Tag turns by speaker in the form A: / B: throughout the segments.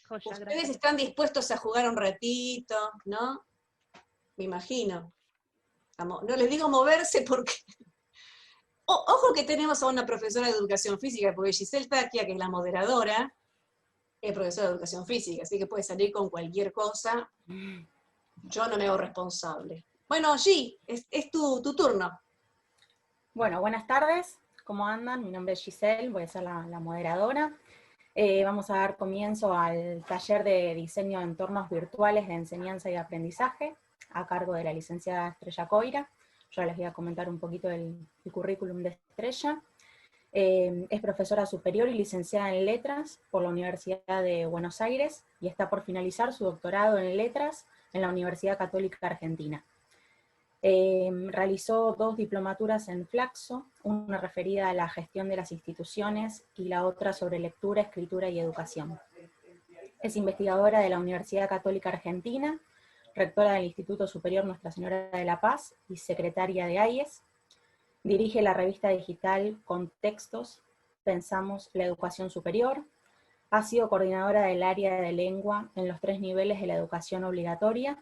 A: Joya,
B: Ustedes
A: gracias.
B: están dispuestos a jugar un ratito, ¿no? Me imagino. No les digo moverse porque... Ojo que tenemos a una profesora de educación física, porque Giselle Taquia, que es la moderadora, es profesora de educación física, así que puede salir con cualquier cosa. Yo no me hago responsable. Bueno, Gi, es tu turno.
C: Bueno, buenas tardes, ¿cómo andan? Mi nombre es Giselle, voy a ser la moderadora. Vamos a dar comienzo al taller de diseño de entornos virtuales de enseñanza y aprendizaje, a cargo de la licenciada Estrella Coira. Yo les voy a comentar un poquito el currículum de Estrella. Es profesora superior y licenciada en Letras por la Universidad de Buenos Aires y está por finalizar su doctorado en Letras en la Universidad Católica Argentina. Realizó 2 diplomaturas en Flaxo, una referida a la gestión de las instituciones y la otra sobre lectura, escritura y educación. Es investigadora de la Universidad Católica Argentina, rectora del Instituto Superior Nuestra Señora de la Paz y secretaria de AIES. Dirige la revista digital Contextos, Pensamos la Educación Superior. Ha sido coordinadora del área de lengua en los 3 niveles de la educación obligatoria.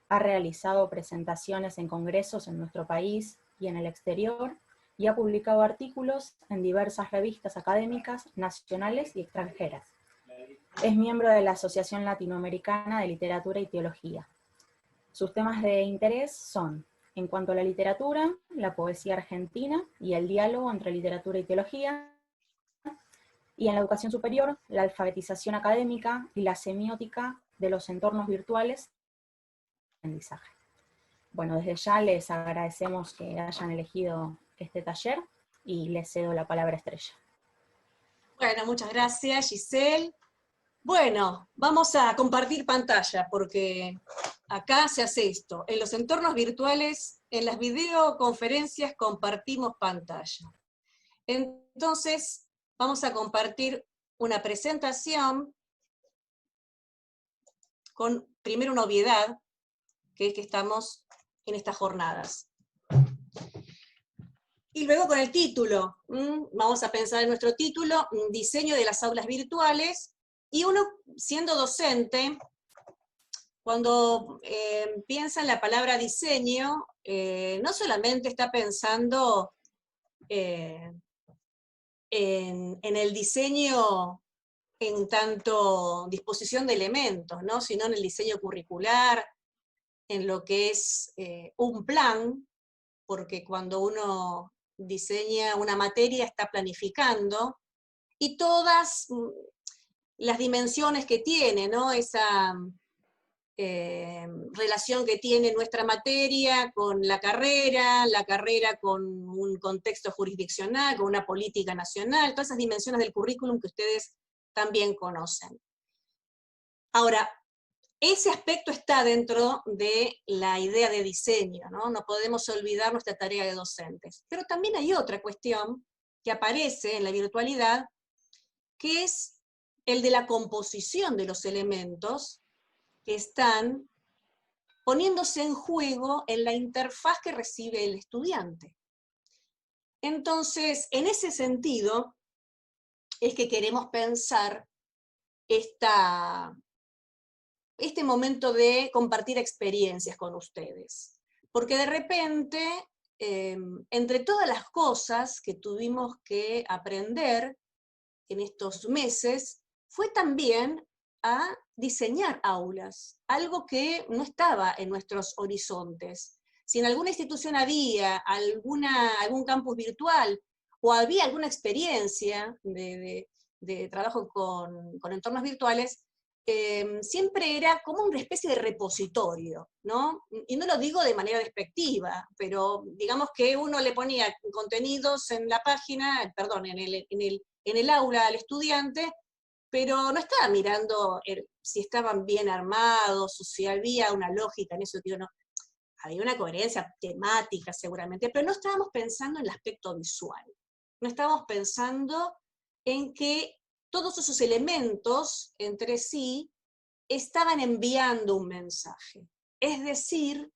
C: Ha realizado presentaciones en congresos en nuestro país y en el exterior, y ha publicado artículos en diversas revistas académicas nacionales y extranjeras. Es miembro de la Asociación Latinoamericana de Literatura y Teología. Sus temas de interés son, en cuanto a la literatura, la poesía argentina y el diálogo entre literatura y teología, y en la educación superior, la alfabetización académica y la semiótica de los entornos virtuales de aprendizaje. Bueno, desde ya les agradecemos que hayan elegido este taller y les cedo la palabra a Estrella.
B: Bueno, muchas gracias, Giselle. Bueno, vamos a compartir pantalla, porque acá se hace esto. En los entornos virtuales, en las videoconferencias compartimos pantalla. Entonces, vamos a compartir una presentación con, primero, una obviedad, que es que estamos en estas jornadas. Y luego con el título, vamos a pensar en nuestro título, diseño de las aulas virtuales, y uno, siendo docente, cuando piensa en la palabra diseño, no solamente está pensando en el diseño en tanto disposición de elementos, ¿no? Sino en el diseño curricular, en lo que es un plan, porque cuando uno diseña una materia está planificando, y todas las dimensiones que tiene, ¿no? Esa relación que tiene nuestra materia con la carrera con un contexto jurisdiccional, con una política nacional, todas esas dimensiones del currículum que ustedes también conocen. Ahora, ese aspecto está dentro de la idea de diseño, ¿no? No podemos olvidar nuestra tarea de docentes. Pero también hay otra cuestión que aparece en la virtualidad, que es el de la composición de los elementos que están poniéndose en juego en la interfaz que recibe el estudiante. Entonces, en ese sentido, es que queremos pensar este momento de compartir experiencias con ustedes. Porque de repente, entre todas las cosas que tuvimos que aprender en estos meses, fue también a diseñar aulas, algo que no estaba en nuestros horizontes. Si en alguna institución había algún campus virtual, o había alguna experiencia de trabajo con entornos virtuales, siempre era como una especie de repositorio, ¿no? Y no lo digo de manera despectiva, pero digamos que uno le ponía contenidos en la página, perdón, en el aula al estudiante, pero no estaba mirando si estaban bien armados, o si había una lógica en eso, digo, no, había una coherencia temática seguramente, pero no estábamos pensando en el aspecto visual, no estábamos pensando en que todos esos elementos entre sí estaban enviando un mensaje. Es decir,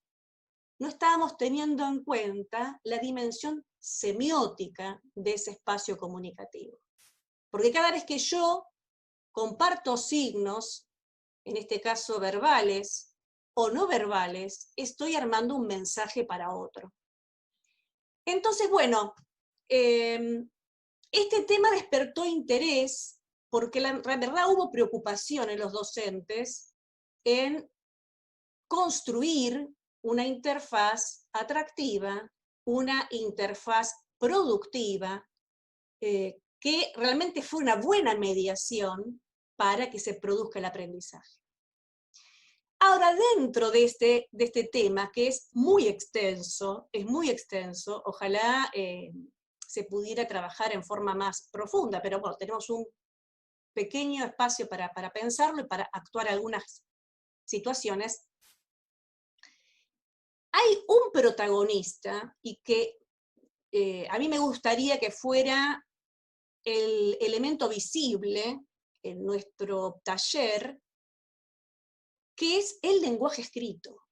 B: no estábamos teniendo en cuenta la dimensión semiótica de ese espacio comunicativo. Porque cada vez que yo comparto signos, en este caso verbales o no verbales, estoy armando un mensaje para otro. Entonces, bueno, este tema despertó interés porque la verdad hubo preocupación en los docentes en construir una interfaz atractiva, una interfaz productiva, que realmente fue una buena mediación para que se produzca el aprendizaje. Ahora, dentro de este tema, que es muy extenso, ojalá se pudiera trabajar en forma más profunda, pero bueno, tenemos un pequeño espacio para pensarlo y para actuar algunas situaciones. Hay un protagonista, y que a mí me gustaría que fuera el elemento visible en nuestro taller, que es el lenguaje escrito.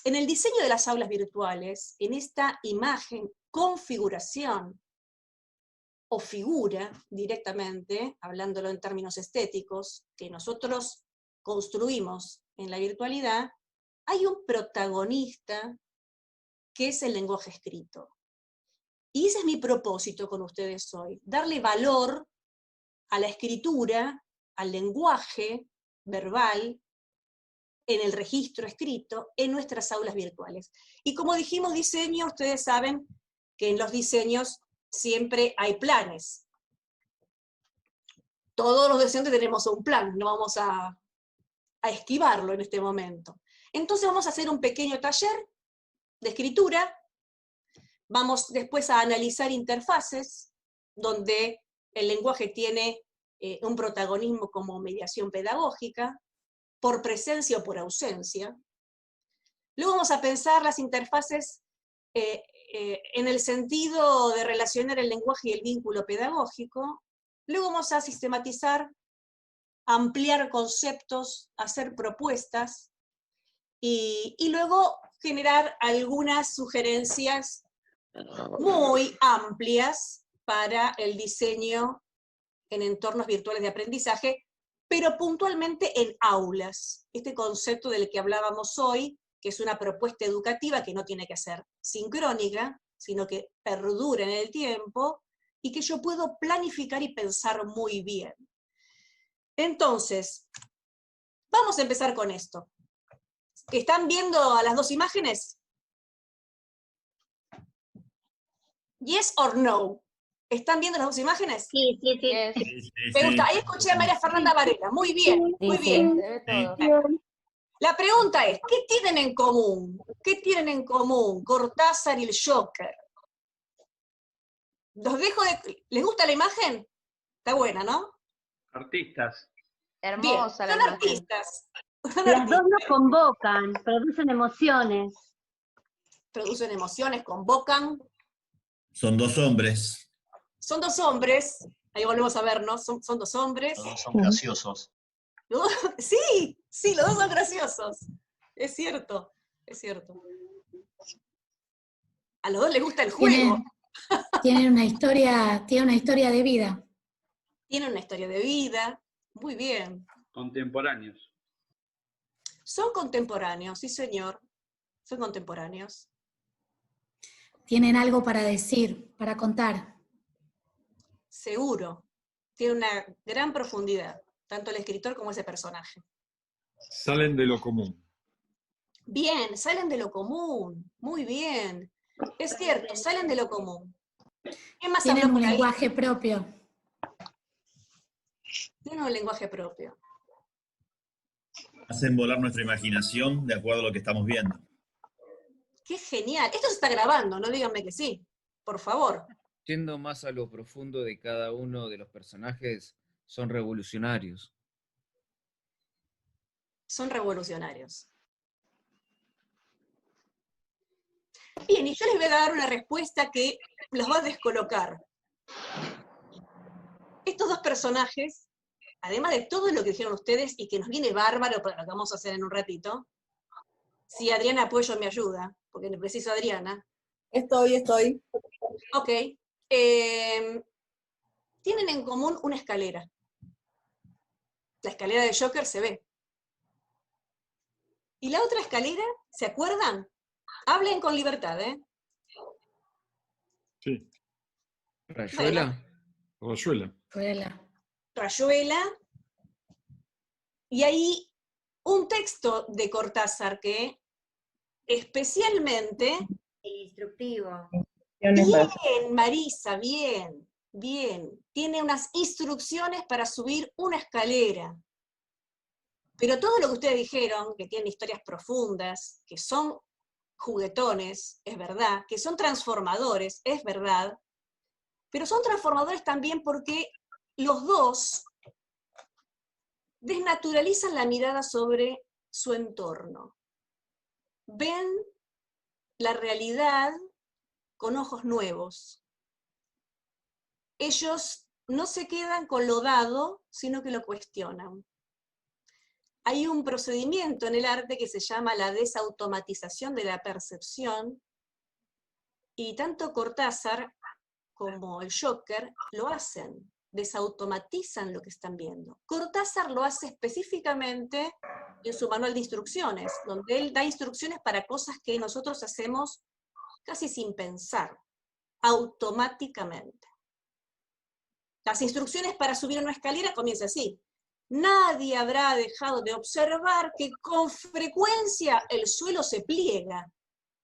B: En el diseño de las aulas virtuales, en esta imagen, configuración o figura directamente, hablándolo en términos estéticos, que nosotros construimos en la virtualidad, hay un protagonista que es el lenguaje escrito. Y ese es mi propósito con ustedes hoy, darle valor a la escritura, al lenguaje verbal, en el registro escrito, en nuestras aulas virtuales. Y como dijimos diseño, ustedes saben que en los diseños siempre hay planes. Todos los docentes tenemos un plan, no vamos a esquivarlo en este momento. Entonces vamos a hacer un pequeño taller de escritura, vamos después a analizar interfaces, donde el lenguaje tiene un protagonismo como mediación pedagógica, por presencia o por ausencia. Luego vamos a pensar las interfaces en el sentido de relacionar el lenguaje y el vínculo pedagógico. Luego vamos a sistematizar, ampliar conceptos, hacer propuestas, y luego generar algunas sugerencias muy amplias para el diseño en entornos virtuales de aprendizaje, pero puntualmente en aulas. Este concepto del que hablábamos hoy, que es una propuesta educativa que no tiene que ser sincrónica, sino que perdura en el tiempo, y que yo puedo planificar y pensar muy bien. Entonces, vamos a empezar con esto. ¿Están viendo a las dos imágenes? Yes or no. ¿Están viendo las dos imágenes?
A: Sí, sí, sí.
D: Yes.
B: Me gusta. Ahí escuché a María Fernanda Varela. Muy bien, muy bien.
D: Se ve todo.
B: La pregunta es, ¿qué tienen en común? ¿Qué tienen en común Cortázar y el Joker? Los dejo de... ¿Les gusta la imagen? Está buena, ¿no?
E: Artistas.
B: Bien,
D: Hermosa la
B: son
D: imagen.
B: artistas. Son
A: Las dos
B: artistas.
A: nos convocan, producen emociones.
B: Producen emociones, convocan.
F: Son dos hombres.
B: Son dos hombres. Ahí volvemos a vernos. Son dos hombres.
G: Los dos son graciosos.
B: Sí, sí, los dos son graciosos. Es cierto, es cierto. A los dos les gusta el juego.
H: Tienen una historia de vida.
B: Tienen una historia de vida. Muy bien.
E: Contemporáneos.
B: Son contemporáneos, sí señor. Son contemporáneos.
H: Tienen algo para decir, para contar.
B: Seguro. Tiene una gran profundidad, tanto el escritor como ese personaje.
I: Salen de lo común.
B: Bien, salen de lo común. Muy bien. Es cierto, salen de lo común. ¿Qué más
H: Tienen
B: habló
H: un
B: por ahí?
H: lenguaje propio.
B: Tienen un lenguaje propio.
F: Hacen volar nuestra imaginación de acuerdo a lo que estamos viendo.
B: ¡Qué genial! Esto se está grabando, no díganme que sí. Por favor.
J: Yendo más a lo profundo de cada uno de los personajes, son revolucionarios.
B: Son revolucionarios. Bien, y yo les voy a dar una respuesta que los va a descolocar. Estos dos personajes, además de todo lo que dijeron ustedes, y que nos viene bárbaro para lo que vamos a hacer en un ratito, si Adriana Apoyo me ayuda, porque preciso a Adriana.
K: Estoy.
B: Ok. Tienen en común una escalera. La escalera de Joker se ve. ¿Y la otra escalera? ¿Se acuerdan? Hablen con libertad, ¿eh?
I: Sí,
J: ¿Rayuela?
I: Rayuela.
H: Rayuela.
B: Rayuela. Y hay un texto de Cortázar que especialmente...
D: El instructivo.
B: Bien, Marisa, bien, bien. Tiene unas instrucciones para subir una escalera. Pero todo lo que ustedes dijeron, que tienen historias profundas, que son juguetones, es verdad, que son transformadores, es verdad, pero son transformadores también porque los dos desnaturalizan la mirada sobre su entorno. Ven la realidad con ojos nuevos. Ellos no se quedan con lo dado, sino que lo cuestionan. Hay un procedimiento en el arte que se llama la desautomatización de la percepción, y tanto Cortázar como el Joker lo hacen, desautomatizan lo que están viendo. Cortázar lo hace específicamente en su manual de instrucciones, donde él da instrucciones para cosas que nosotros hacemos casi sin pensar, automáticamente. Las instrucciones para subir una escalera comienzan así. Nadie habrá dejado de observar que con frecuencia el suelo se pliega.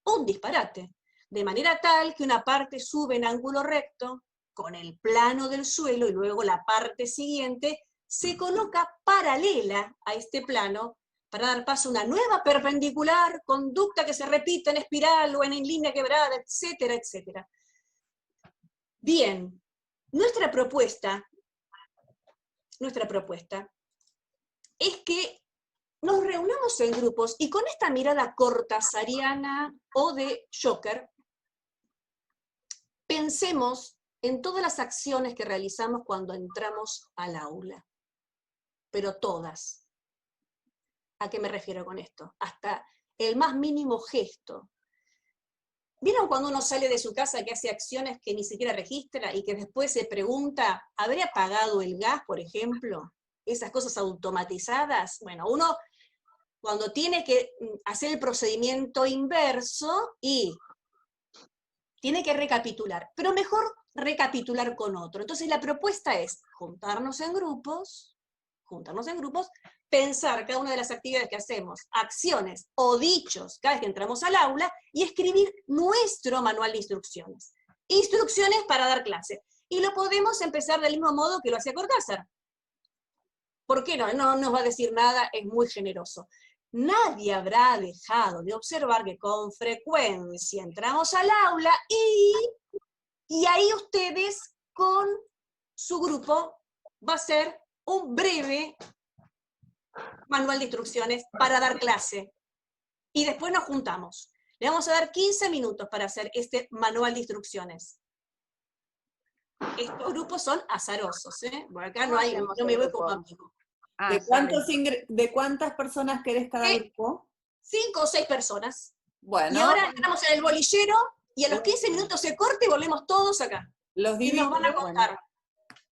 B: Un disparate. De manera tal que una parte sube en ángulo recto con el plano del suelo y luego la parte siguiente se coloca paralela a este plano para dar paso a una nueva perpendicular, conducta que se repite en espiral o en línea quebrada, etcétera, etcétera. Bien, nuestra propuesta es que nos reunamos en grupos y con esta mirada cortasariana o de Joker, pensemos en todas las acciones que realizamos cuando entramos al aula, pero todas. ¿A qué me refiero con esto? Hasta el más mínimo gesto. ¿Vieron cuando uno sale de su casa que hace acciones que ni siquiera registra y que después se pregunta, ¿habré apagado el gas, por ejemplo? Esas cosas automatizadas. Bueno, uno cuando tiene que hacer el procedimiento inverso y tiene que recapitular, pero mejor recapitular con otro. Entonces la propuesta es juntarnos en grupos, pensar cada una de las actividades que hacemos, acciones o dichos cada vez que entramos al aula y escribir nuestro manual de instrucciones. Instrucciones para dar clase. Y lo podemos empezar del mismo modo que lo hacía Cortázar. ¿Por qué no? No nos va a decir nada, es muy generoso. Nadie habrá dejado de observar que con frecuencia entramos al aula y ahí ustedes con su grupo va a ser un breve manual de instrucciones para dar clase. Y después nos juntamos. Le vamos a dar 15 minutos para hacer este manual de instrucciones. Estos grupos son azarosos, ¿eh? Por acá no me voy como amigo.
G: ¿De cuántas personas querés cada grupo?
B: 5 o 6 personas.
G: Bueno.
B: Y ahora entramos en el bolillero y a los 15 minutos se corta y volvemos todos acá.
G: Los
B: y nos van a contar.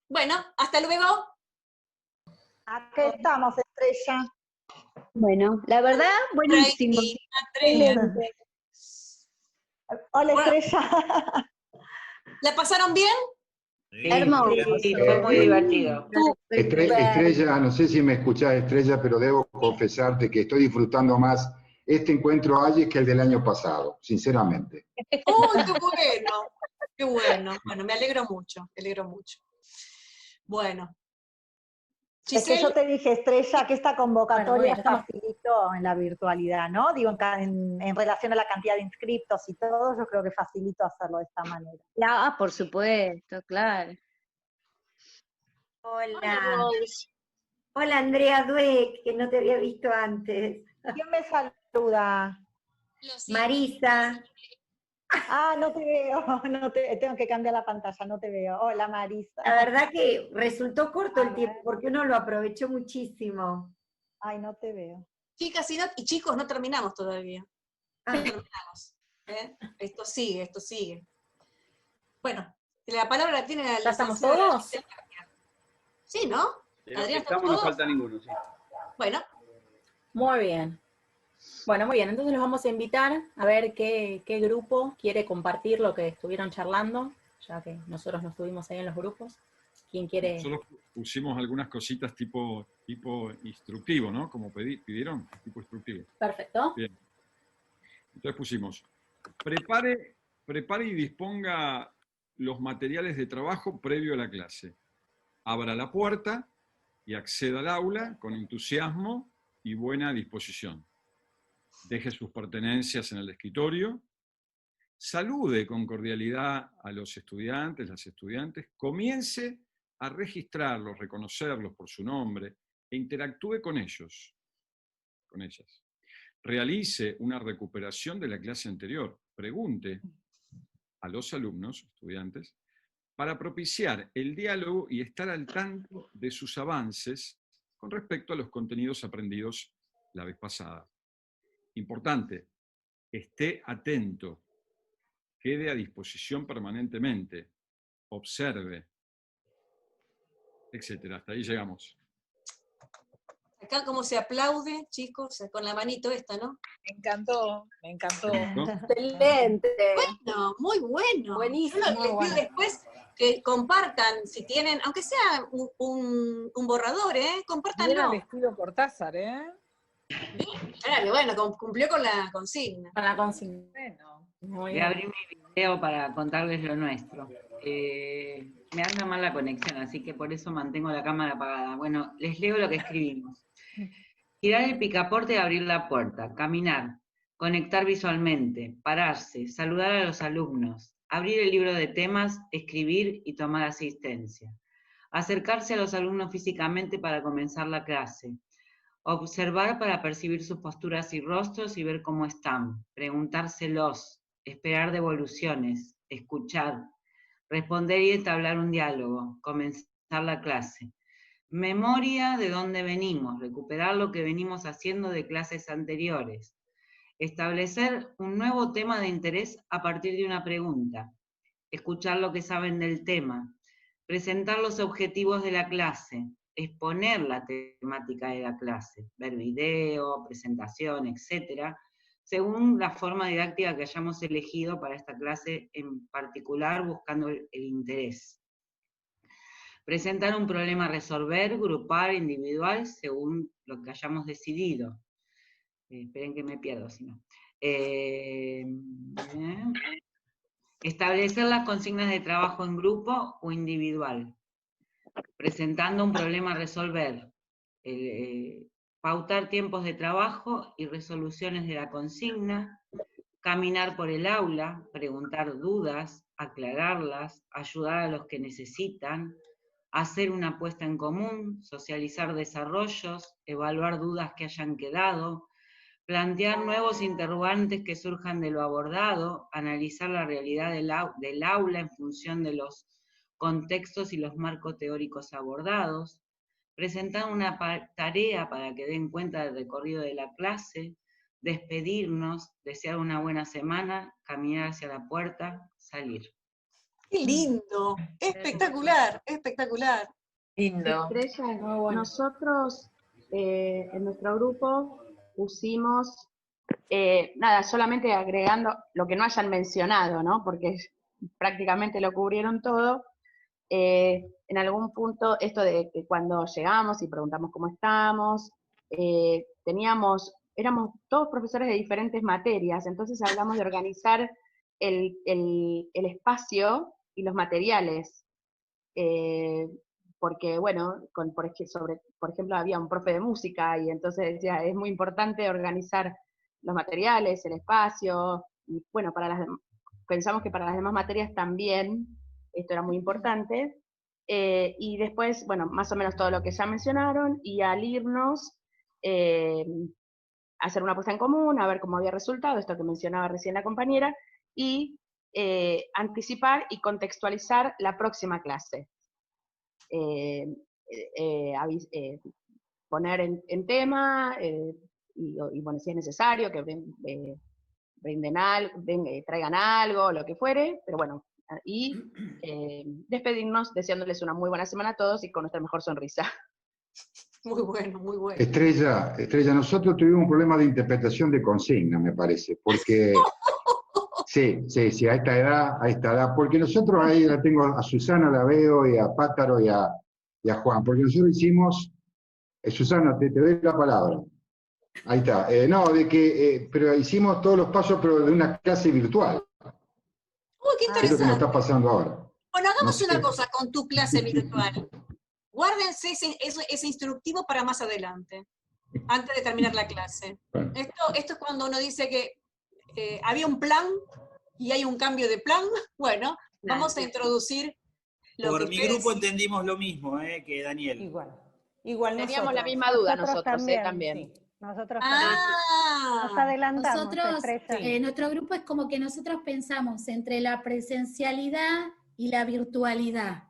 B: Bueno, hasta luego.
K: Aquí estamos, Estrella.
A: Bueno, la verdad, buenísimo. Excelente.
K: Hola,
B: Bueno,
K: Estrella.
B: ¿la pasaron bien?
F: Sí.
A: Hermoso.
D: Sí, fue muy divertido.
L: Estrella, no sé si me escuchás, Estrella, pero debo confesarte que estoy disfrutando más este encuentro ayer que el del año pasado, sinceramente.
B: ¡Uy, qué bueno! ¡Qué bueno! Bueno, me alegro mucho, Bueno.
K: Es que yo te dije, Estrella, que esta convocatoria
C: Bueno,
K: facilitó en la virtualidad, ¿no? Digo, en relación a la cantidad de inscriptos y todo, yo creo que facilitó hacerlo de esta manera.
A: Ah, por supuesto, claro.
D: Hola. Hola, Andrea Dweck, que no te había visto antes.
K: ¿Quién me saluda?
D: Marisa.
K: Ah, no te veo, tengo que cambiar la pantalla, no te veo. Hola, Marisa.
D: La verdad que resultó corto el tiempo, porque uno lo aprovechó muchísimo.
K: Ay, no te veo.
B: Chicas y chicos, no terminamos todavía. No terminamos. Esto sigue. Bueno, la palabra la tiene la
C: ¿Ya estamos
B: licenciada
C: todos?
B: Sí, ¿no?
E: De los que
B: Adrián, ¿estamos
E: estamos no
B: todos?
E: falta ninguno, sí.
B: Bueno,
C: Muy bien. Bueno, muy bien. Entonces los vamos a invitar a ver qué grupo quiere compartir lo que estuvieron charlando, ya que nosotros no estuvimos ahí en los grupos. ¿Quién quiere?
I: Nosotros pusimos algunas cositas tipo instructivo, ¿no? Como pidieron, tipo instructivo.
C: Perfecto.
I: Bien. Entonces pusimos, prepare y disponga los materiales de trabajo previo a la clase. Abra la puerta y acceda al aula con entusiasmo y buena disposición. Deje sus pertenencias en el escritorio. Salude con cordialidad a los estudiantes, las estudiantes. Comience a registrarlos, reconocerlos por su nombre e interactúe con ellos, con ellas. Realice una recuperación de la clase anterior. Pregunte a los alumnos, estudiantes, para propiciar el diálogo y estar al tanto de sus avances con respecto a los contenidos aprendidos la vez pasada. Importante, esté atento, quede a disposición permanentemente, observe, etc. Hasta ahí llegamos.
B: acá como se aplaude, chicos, con la manito esta, ¿no?
M: Me encantó, me encantó.
I: ¿No?
A: Excelente.
B: Bueno, muy bueno.
A: Buenísimo,
B: Yo les pido
A: bueno.
B: después que compartan, si tienen, aunque sea un borrador,
M: Bien al
B: compártanlo.
M: estilo Cortázar, ¿eh?
B: Claro, bueno, cumplió con la consigna.
C: Con la consigna.
M: Bueno.
C: Muy
N: Voy
C: bien.
N: a abrir mi video para contarles lo nuestro. Me anda mal la conexión, así que por eso mantengo la cámara apagada. Bueno, les leo lo que escribimos. Girar el picaporte y abrir la puerta. Caminar. Conectar visualmente. Pararse. Saludar a los alumnos. Abrir el libro de temas. Escribir y tomar asistencia. Acercarse a los alumnos físicamente para comenzar la clase. Observar para percibir sus posturas y rostros y ver cómo están. Preguntárselos. Esperar devoluciones. Escuchar. Responder y entablar un diálogo. Comenzar la clase. Memoria de dónde venimos. Recuperar lo que venimos haciendo de clases anteriores. Establecer un nuevo tema de interés a partir de una pregunta. Escuchar lo que saben del tema. Presentar los objetivos de la clase. Exponer la temática de la clase. Ver video, presentación, etc. Según la forma didáctica que hayamos elegido para esta clase en particular, buscando el interés. Presentar un problema a resolver, grupal, individual, según lo que hayamos decidido. Esperen que me pierdo, si no. Establecer las consignas de trabajo en grupo o individual. Presentando un problema a resolver. Pautar tiempos de trabajo y resoluciones de la consigna. Caminar por el aula, preguntar dudas, aclararlas, ayudar a los que necesitan, hacer una apuesta en común, socializar desarrollos, evaluar dudas que hayan quedado, plantear nuevos interrogantes que surjan de lo abordado, analizar la realidad del aula en función de los contextos y los marcos teóricos abordados, presentar una tarea para que den cuenta del recorrido de la clase, despedirnos, desear una buena semana, caminar hacia la puerta, salir.
B: ¡Qué lindo! Espectacular, espectacular.
M: Lindo.
A: Estrella,
C: Muy bueno.
A: nosotros en nuestro grupo pusimos, nada, solamente agregando lo que no hayan mencionado, ¿no? Porque prácticamente lo cubrieron todo. En algún punto, esto de que cuando llegamos y preguntamos cómo estamos, éramos todos profesores de diferentes materias, entonces hablamos de organizar el espacio y los materiales, porque bueno, por ejemplo había un profe de música y entonces decía, es muy importante organizar los materiales, el espacio, y bueno, pensamos que para las demás materias también esto era muy importante, y después, bueno, más o menos todo lo que ya mencionaron, y al irnos, hacer una puesta en común, a ver cómo había resultado, esto que mencionaba recién la compañera, y anticipar y contextualizar la próxima clase. Poner en tema, y bueno, si es necesario, que brinden algo, traigan algo, lo que fuere, pero bueno, y despedirnos deseándoles una muy buena semana a todos y con nuestra mejor sonrisa.
B: Muy bueno, muy bueno.
L: Estrella, nosotros tuvimos un problema de interpretación de consigna, me parece, porque sí, a esta edad, porque nosotros ahí la tengo a Susana, la veo, y a Pátaro y a Juan, porque nosotros hicimos, Susana, te doy la palabra. Ahí está. Pero hicimos todos los pasos, pero de una clase virtual.
B: Uy, qué
L: Es lo que nos
B: interesante.
L: está pasando ahora.
B: Bueno, hagamos
L: No
B: una
L: sé.
B: cosa con tu clase virtual. Guárdense ese instructivo para más adelante, antes de terminar la clase.
L: Bueno.
B: Esto es cuando uno dice que había un plan y hay un cambio de plan. Bueno, vamos a introducir lo
O: Por
B: que
O: mi
B: ustedes...
O: grupo entendimos lo mismo que Daniel.
P: Igual
A: Teníamos la
P: nosotros.
A: misma duda nosotros también.
P: Sí. Nosotros
B: Ah,
K: Nos adelantamos,
H: Nosotros,
K: Estrella.
H: nuestro grupo es como que nosotros pensamos entre la presencialidad y la virtualidad.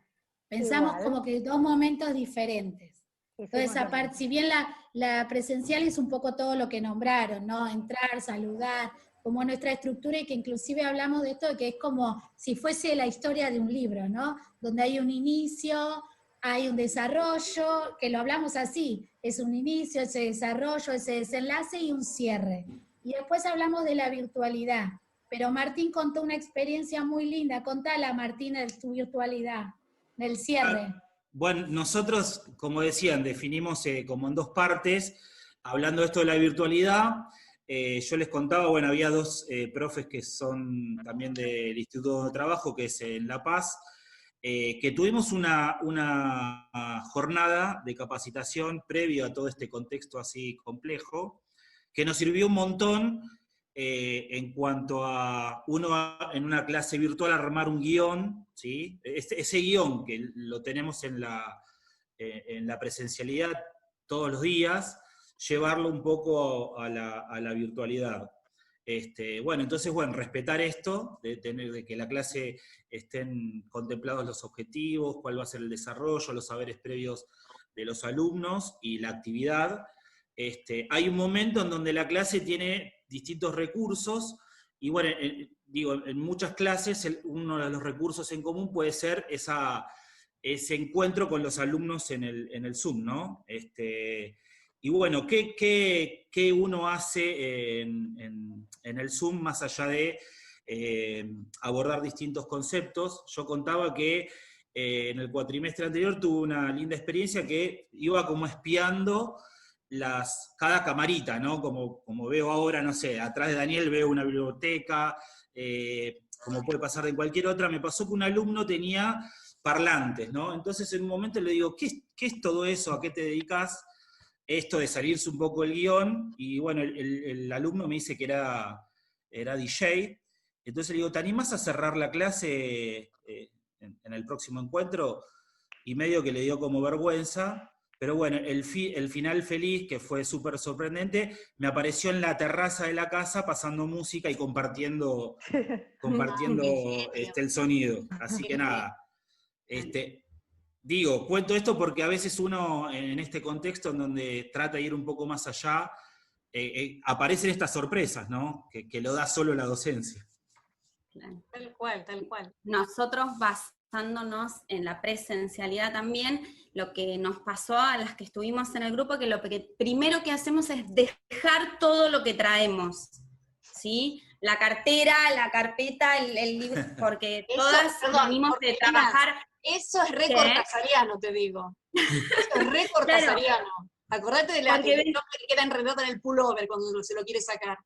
H: Pensamos
K: Igual.
H: como que dos momentos diferentes. Entonces,
K: Hicimos lo
H: aparte, si bien la presencial es un poco todo lo que nombraron, ¿no? Entrar, saludar, como nuestra estructura, y que inclusive hablamos de esto, de que es como si fuese la historia de un libro, ¿no? Donde hay un inicio, hay un desarrollo, que lo hablamos así, es un inicio, ese desarrollo, ese desenlace y un cierre. Y después hablamos de la virtualidad, pero Martín contó una experiencia muy linda. Contala, Martín, de tu virtualidad, del cierre.
O: Bueno, nosotros, como decían, definimos como en dos partes, hablando de esto de la virtualidad. Yo les contaba, bueno, había dos profes que son también del Instituto de Trabajo, que es en La Paz, que tuvimos una jornada de capacitación previo a todo este contexto así complejo, que nos sirvió un montón en cuanto a uno en una clase virtual armar un guión, ¿sí? Ese guión que lo tenemos en la presencialidad todos los días, llevarlo un poco a la virtualidad. Bueno, entonces, respetar esto, de que la clase estén contemplados los objetivos, cuál va a ser el desarrollo, los saberes previos de los alumnos y la actividad. Hay un momento en donde la clase tiene distintos recursos, y bueno, en muchas clases uno de los recursos en común puede ser ese encuentro con los alumnos en el Zoom, ¿no? Y bueno, ¿qué uno hace en el Zoom más allá de abordar distintos conceptos? Yo contaba que en el cuatrimestre anterior tuve una linda experiencia que iba como espiando cada camarita, ¿no? Como veo ahora, no sé, atrás de Daniel veo una biblioteca, como puede pasar de cualquier otra. Me pasó que un alumno tenía parlantes, ¿no? Entonces en un momento le digo, ¿qué es todo eso? ¿A qué te dedicas? Esto de salirse un poco el guión, y bueno, el alumno me dice que era DJ, entonces le digo, ¿te animás a cerrar la clase en el próximo encuentro? Y medio que le dio como vergüenza, pero bueno, el final feliz, que fue súper sorprendente, me apareció en la terraza de la casa pasando música y compartiendo el sonido. Así que nada, cuento esto porque a veces uno, en este contexto en donde trata de ir un poco más allá, aparecen estas sorpresas, ¿no? Que lo da solo la docencia.
B: Tal cual, tal cual.
Q: Nosotros basándonos en la presencialidad también, lo que nos pasó a las que estuvimos en el grupo, que lo primero que hacemos es dejar todo lo que traemos, ¿sí? La cartera, la carpeta, el libro, porque todas venimos de trabajar.
B: Eso es re cortasariano, te digo. Eso es re cortasariano. Acordate de la que queda enredado en el pullover cuando se lo quiere sacar.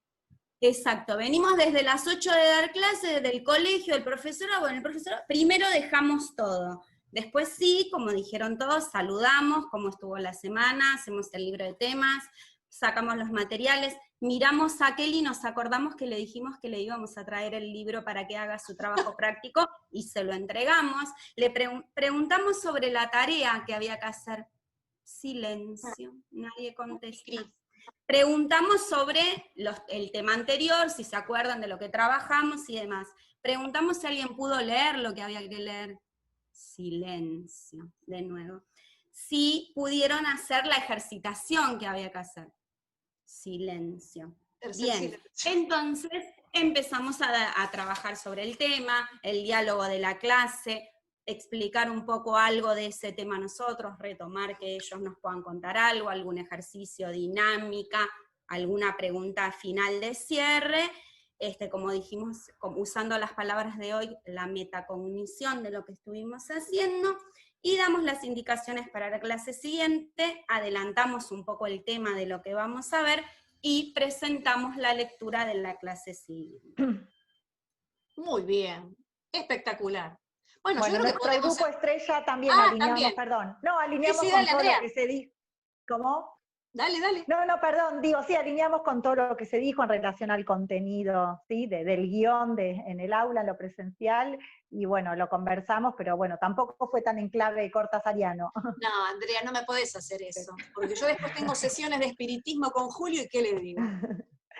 Q: Exacto, venimos desde las 8 de dar clase, del colegio, del profesorado. Bueno, el profesor, primero dejamos todo. Después sí, como dijeron todos, saludamos cómo estuvo la semana, hacemos el libro de temas, sacamos los materiales, miramos a Kelly, nos acordamos que le dijimos que le íbamos a traer el libro para que haga su trabajo práctico, y se lo entregamos. Le preguntamos sobre la tarea que había que hacer. Silencio, nadie contestó. Preguntamos sobre el tema anterior, si se acuerdan de lo que trabajamos y demás. Preguntamos si alguien pudo leer lo que había que leer. Silencio, de nuevo. Si pudieron hacer la ejercitación que había que hacer. Silencio. Bien, entonces empezamos a trabajar sobre el tema, el diálogo de la clase. explicar un poco algo de ese tema nosotros, retomar que ellos nos puedan contar algo, algún ejercicio, dinámica, alguna pregunta final de cierre, como dijimos, usando las palabras de hoy, la metacognición de lo que estuvimos haciendo, y damos las indicaciones para la clase siguiente, adelantamos un poco el tema de lo que vamos a ver, y presentamos la lectura de la clase siguiente.
B: Muy bien, espectacular. Bueno, yo creo
K: nuestro
B: que podemos...
K: grupo estrella también alineamos,
B: también.
K: perdón. No, alineamos
B: Sí,
K: con
B: dale,
K: todo
B: Andrea.
K: lo que se dijo. ¿Cómo?
B: Dale, dale.
K: No, perdón, digo, sí, alineamos con todo lo que se dijo en relación al contenido, ¿sí? Del guión en el aula, en lo presencial, y bueno, lo conversamos, pero bueno, tampoco fue tan en clave cortasariano.
B: No, Andrea, no me podés hacer eso, porque yo después tengo sesiones de espiritismo con Julio, y ¿qué le digo?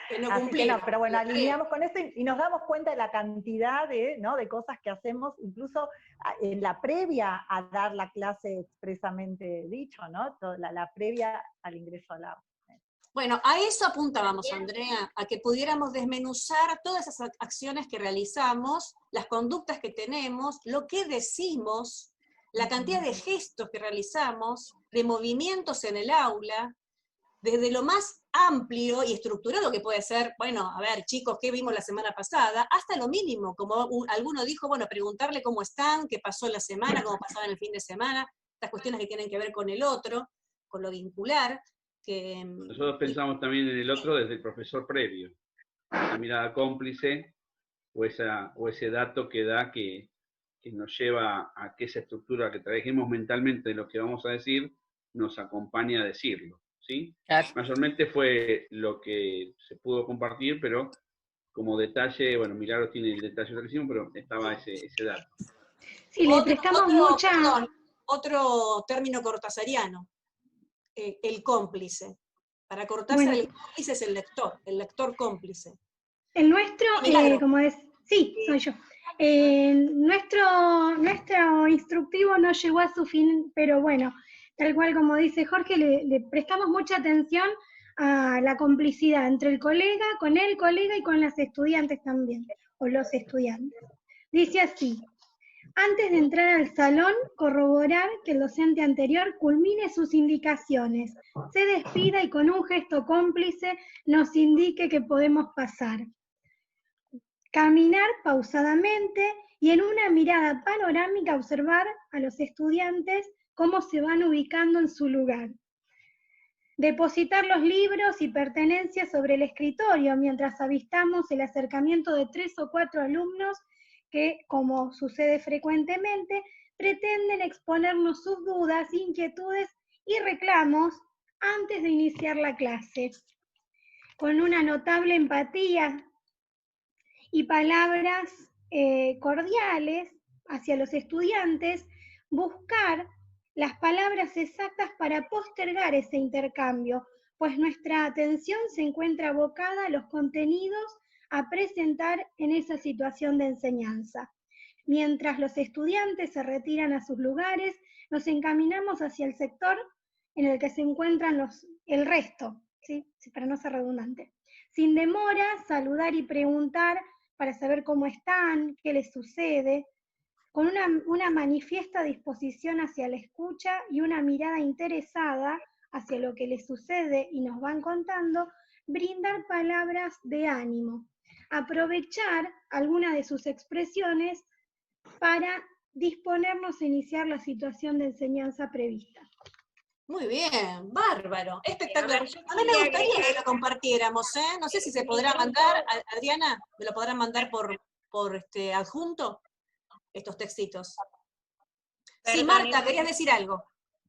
B: Que no
K: Así
B: cumplí.
K: que no, pero bueno, alineamos con esto y nos damos cuenta de la cantidad de cosas que hacemos, incluso en la previa a dar la clase expresamente dicho, ¿no? La previa al ingreso al aula.
B: Bueno, a eso apuntábamos, Andrea, a que pudiéramos desmenuzar todas esas acciones que realizamos, las conductas que tenemos, lo que decimos, la cantidad de gestos que realizamos, de movimientos en el aula, desde lo más amplio y estructurado que puede ser, bueno, a ver, chicos, ¿qué vimos la semana pasada? Hasta lo mínimo, como alguno dijo, bueno, preguntarle cómo están, qué pasó en la semana, cómo pasaba en el fin de semana, estas cuestiones que tienen que ver con el otro, con lo vincular.
E: Nosotros pensamos también en el otro desde el profesor previo, la mirada cómplice, o ese dato que da que nos lleva a que esa estructura que trabajemos mentalmente de lo que vamos a decir, nos acompañe a decirlo. ¿Sí? Mayormente fue lo que se pudo compartir, pero como detalle, bueno, Milagros tiene el detalle que hicimos, pero estaba ese dato.
R: Sí, le prestamos mucha...
B: Perdón, otro término cortasariano, el cómplice. Para Cortázar, el cómplice es el lector cómplice.
R: El nuestro, como es... Sí, soy yo. Nuestro instructivo no llegó a su fin, pero bueno, tal cual como dice Jorge, le prestamos mucha atención a la complicidad entre el colega, con el colega y con las estudiantes también, o los estudiantes. Dice así: antes de entrar al salón, corroborar que el docente anterior culmine sus indicaciones, se despida y con un gesto cómplice nos indique que podemos pasar. Caminar pausadamente y en una mirada panorámica observar a los estudiantes cómo se van ubicando en su lugar. Depositar los libros y pertenencias sobre el escritorio mientras avistamos el acercamiento de 3 o 4 alumnos que, como sucede frecuentemente, pretenden exponernos sus dudas, inquietudes y reclamos antes de iniciar la clase. Con una notable empatía y palabras cordiales hacia los estudiantes, buscar las palabras exactas para postergar ese intercambio, pues nuestra atención se encuentra abocada a los contenidos a presentar en esa situación de enseñanza. Mientras los estudiantes se retiran a sus lugares, nos encaminamos hacia el sector en el que se encuentran el resto, ¿sí? Para no ser redundante. Sin demora, saludar y preguntar para saber cómo están, qué les sucede, con una manifiesta disposición hacia la escucha y una mirada interesada hacia lo que les sucede y nos van contando, brindar palabras de ánimo, aprovechar alguna de sus expresiones para disponernos a iniciar la situación de enseñanza prevista.
B: Muy bien, bárbaro, espectacular. A mí me gustaría que lo compartiéramos, ¿eh? No sé si se podrá mandar, Adriana, ¿me lo podrán mandar por adjunto? Estos textitos. Sí, Marta, querías decir algo.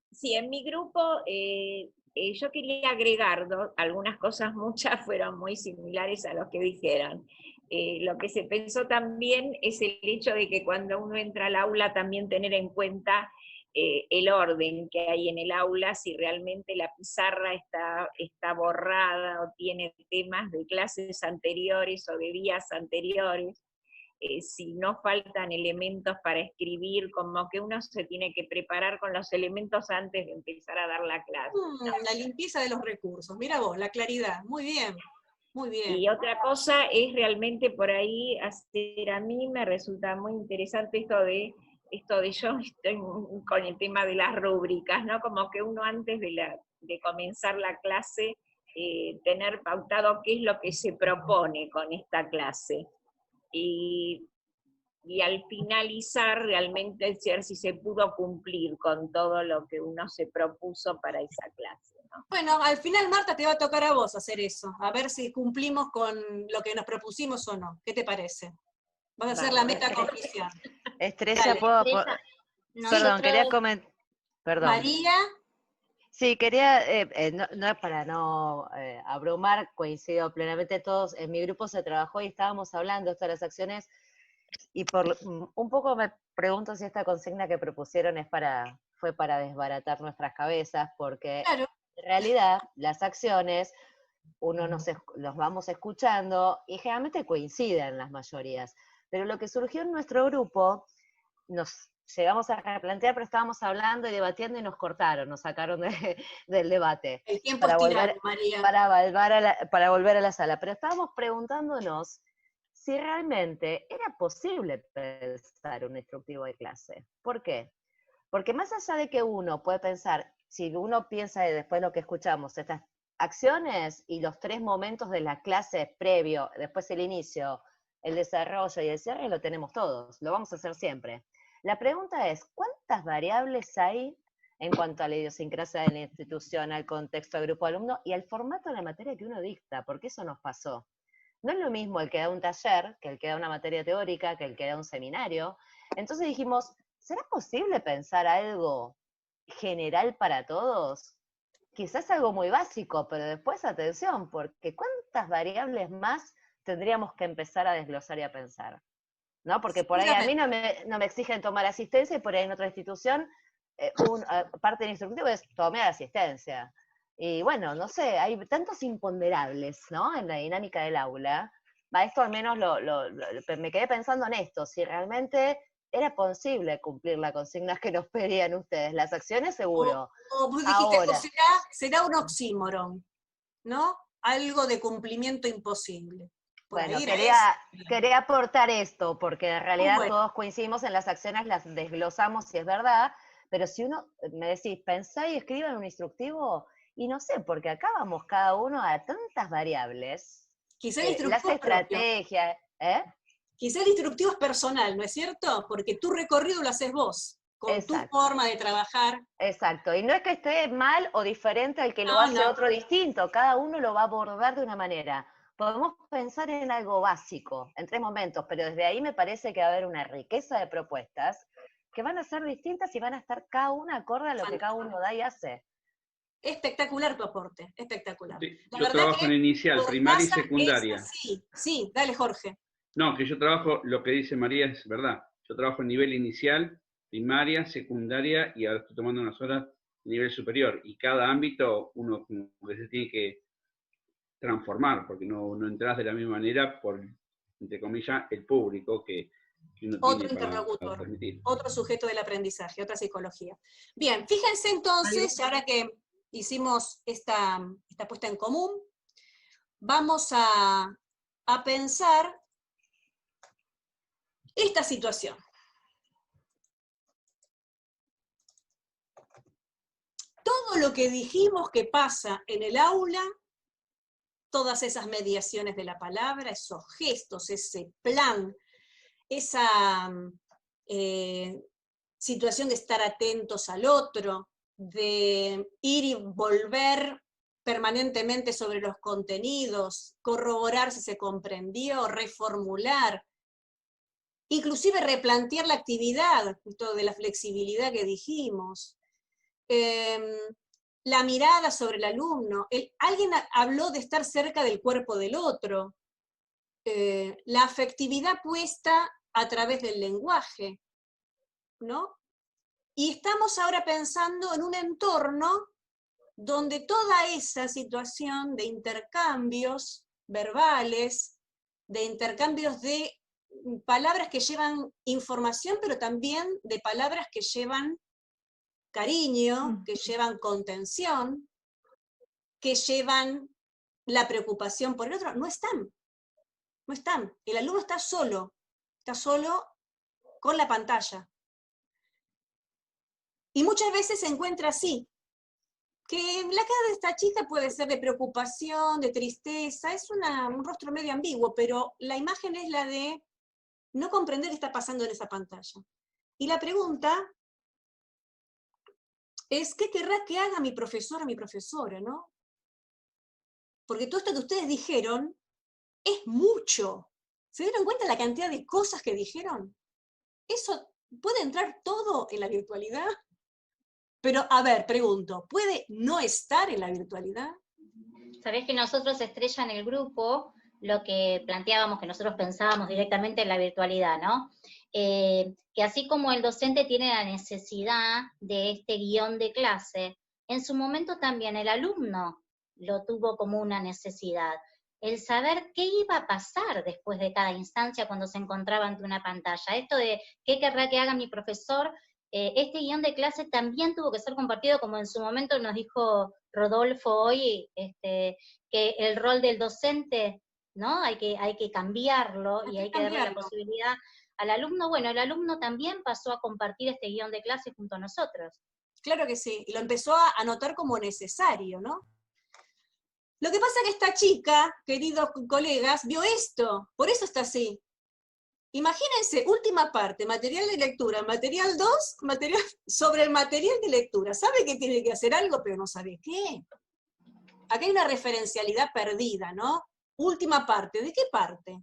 D: Sí, en mi grupo yo quería agregar algunas cosas, muchas fueron muy similares a lo que dijeron. Lo que se pensó también es el hecho de que cuando uno entra al aula también tener en cuenta el orden que hay en el aula, si realmente la pizarra está borrada o tiene temas de clases anteriores o de días anteriores. Si no faltan elementos para escribir, como que uno se tiene que preparar con los elementos antes de empezar a dar la clase.
B: La limpieza de los recursos, mira vos, la claridad, muy bien, muy bien.
D: Y otra cosa es realmente por ahí hacer, a mí me resulta muy interesante esto de esto de yo estoy con el tema de las rúbricas, ¿no? Como que uno antes de comenzar la clase, tener pautado qué es lo que se propone con esta clase. Y al finalizar realmente ver si se pudo cumplir con todo lo que uno se propuso para esa clase, ¿no?
B: Bueno, al final, Marta, te va a tocar a vos hacer eso, a ver si cumplimos con lo que nos propusimos o no. ¿Qué te parece? Vas a hacer la meta conclusión.
S: Estrella,
B: Dale.
S: puedo...
B: Estrella.
S: Perdón, quería
B: Nosotros-
S: comentar... Perdón.
B: María.
S: Sí, quería, no es para no abrumar, coincido plenamente todos, en mi grupo se trabajó y estábamos hablando de esto de las acciones, y un poco me pregunto si esta consigna que propusieron fue para desbaratar nuestras cabezas, porque en realidad las acciones, los vamos escuchando y generalmente coinciden las mayorías, pero lo que surgió en nuestro grupo, nos llegamos a replantear, pero estábamos hablando y debatiendo y nos cortaron, nos sacaron del debate.
B: El tiempo
S: para
B: es
S: volver,
B: tirano, María.
S: para volver a la sala. Pero estábamos preguntándonos si realmente era posible pensar un instructivo de clase. ¿Por qué? Porque más allá de que uno puede pensar, si uno piensa de después lo que escuchamos, estas acciones y los 3 momentos de la clase previo, después el inicio, el desarrollo y el cierre, lo tenemos todos, lo vamos a hacer siempre. La pregunta es, ¿cuántas variables hay en cuanto a la idiosincrasia de la institución, al contexto del grupo de alumnos y al formato de la materia que uno dicta? Porque eso nos pasó. No es lo mismo el que da un taller, que el que da una materia teórica, que el que da un seminario. Entonces dijimos, ¿será posible pensar algo general para todos? Quizás algo muy básico, pero después atención, porque ¿cuántas variables más tendríamos que empezar a desglosar y a pensar? ¿No? Porque por ahí a mí no me exigen tomar asistencia y por ahí en otra institución parte del instructivo es tomar asistencia. Y bueno, no sé, hay tantos imponderables, ¿no? En la dinámica del aula. Esto al menos me quedé pensando en esto, si realmente era posible cumplir las consignas que nos pedían ustedes. Las acciones seguro.
B: O vos dijiste,
S: Ahora,
B: será un oxímoron, ¿no? Algo de cumplimiento imposible. Por
S: bueno,
B: ahí
S: quería aportar esto, porque en realidad
B: bueno.
S: todos coincidimos en las acciones, las desglosamos si es verdad, pero si uno, me decís, pensá y escriba en un instructivo, y no sé, porque acá vamos cada uno a tantas variables.
B: Quizá el instructivo
S: las estrategias,
B: Quizá el instructivo es personal, ¿no es cierto? Porque tu recorrido lo haces vos, con tu forma de trabajar.
S: Exacto, y no es que esté mal o diferente al que lo hace otro distinto, cada uno lo va a abordar de una manera. Podemos pensar en algo básico, en 3 momentos, pero desde ahí me parece que va a haber una riqueza de propuestas que van a ser distintas y van a estar cada una acorde a lo que cada uno da y hace.
B: Espectacular tu aporte, espectacular.
E: Sí,
B: La
E: yo
B: verdad
E: trabajo
B: que
E: en inicial, primaria y
B: Casa
E: secundaria.
B: es así. Sí, dale, Jorge.
E: No, que yo trabajo, lo que dice María es verdad. Yo trabajo en nivel inicial, primaria, secundaria y ahora estoy tomando unas horas de nivel superior. Y cada ámbito uno como que se tiene que transformar, porque no entras de la misma manera por, entre comillas, el público que uno
B: Otro
E: tiene para
B: interlocutor,
E: transmitir.
B: otro sujeto del aprendizaje, otra psicología. Bien, fíjense entonces, ahora que hicimos esta puesta en común, vamos a pensar esta situación. Todo lo que dijimos que pasa en el aula, todas esas mediaciones de la palabra, esos gestos, ese plan, esa situación de estar atentos al otro, de ir y volver permanentemente sobre los contenidos, corroborar si se comprendió, reformular, inclusive replantear la actividad, justo de la flexibilidad que dijimos, la mirada sobre el alumno, alguien habló de estar cerca del cuerpo del otro, la afectividad puesta a través del lenguaje, ¿no? Y estamos ahora pensando en un entorno donde toda esa situación de intercambios verbales, de intercambios de palabras que llevan información, pero también de palabras que llevan cariño, que llevan contención, que llevan la preocupación por el otro, no están. No están. El alumno está solo con la pantalla. Y muchas veces se encuentra así, que la cara de esta chica puede ser de preocupación, de tristeza, es un rostro medio ambiguo, pero la imagen es la de no comprender qué está pasando en esa pantalla. Y la pregunta es, ¿qué querrá que haga mi profesor o mi profesora, no? Porque todo esto que ustedes dijeron es mucho. ¿Se dieron cuenta de la cantidad de cosas que dijeron? ¿Eso puede entrar todo en la virtualidad? Pero, a ver, pregunto, ¿puede no estar en la virtualidad?
T: Sabés que nosotros, Estrella, en el grupo, lo que planteábamos, que nosotros pensábamos directamente en la virtualidad, ¿no? Que así como el docente tiene la necesidad de este guión de clase, en su momento también el alumno lo tuvo como una necesidad. El saber qué iba a pasar después de cada instancia cuando se encontraba ante una pantalla. Esto de qué querrá que haga mi profesor, este guión de clase también tuvo que ser compartido, como en su momento nos dijo Rodolfo hoy, que el rol del docente, ¿no? Hay que cambiarlo y hay que darle la posibilidad al alumno. Bueno, el alumno también pasó a compartir este guión de clase junto a nosotros.
B: Claro que sí, y lo empezó a notar como necesario, ¿no? Lo que pasa es que esta chica, queridos colegas, vio esto, por eso está así. Imagínense, última parte, material de lectura, material 2, sobre el material de lectura. Sabe que tiene que hacer algo, pero no sabe qué. Acá hay una referencialidad perdida, ¿no? Última parte, ¿de qué parte?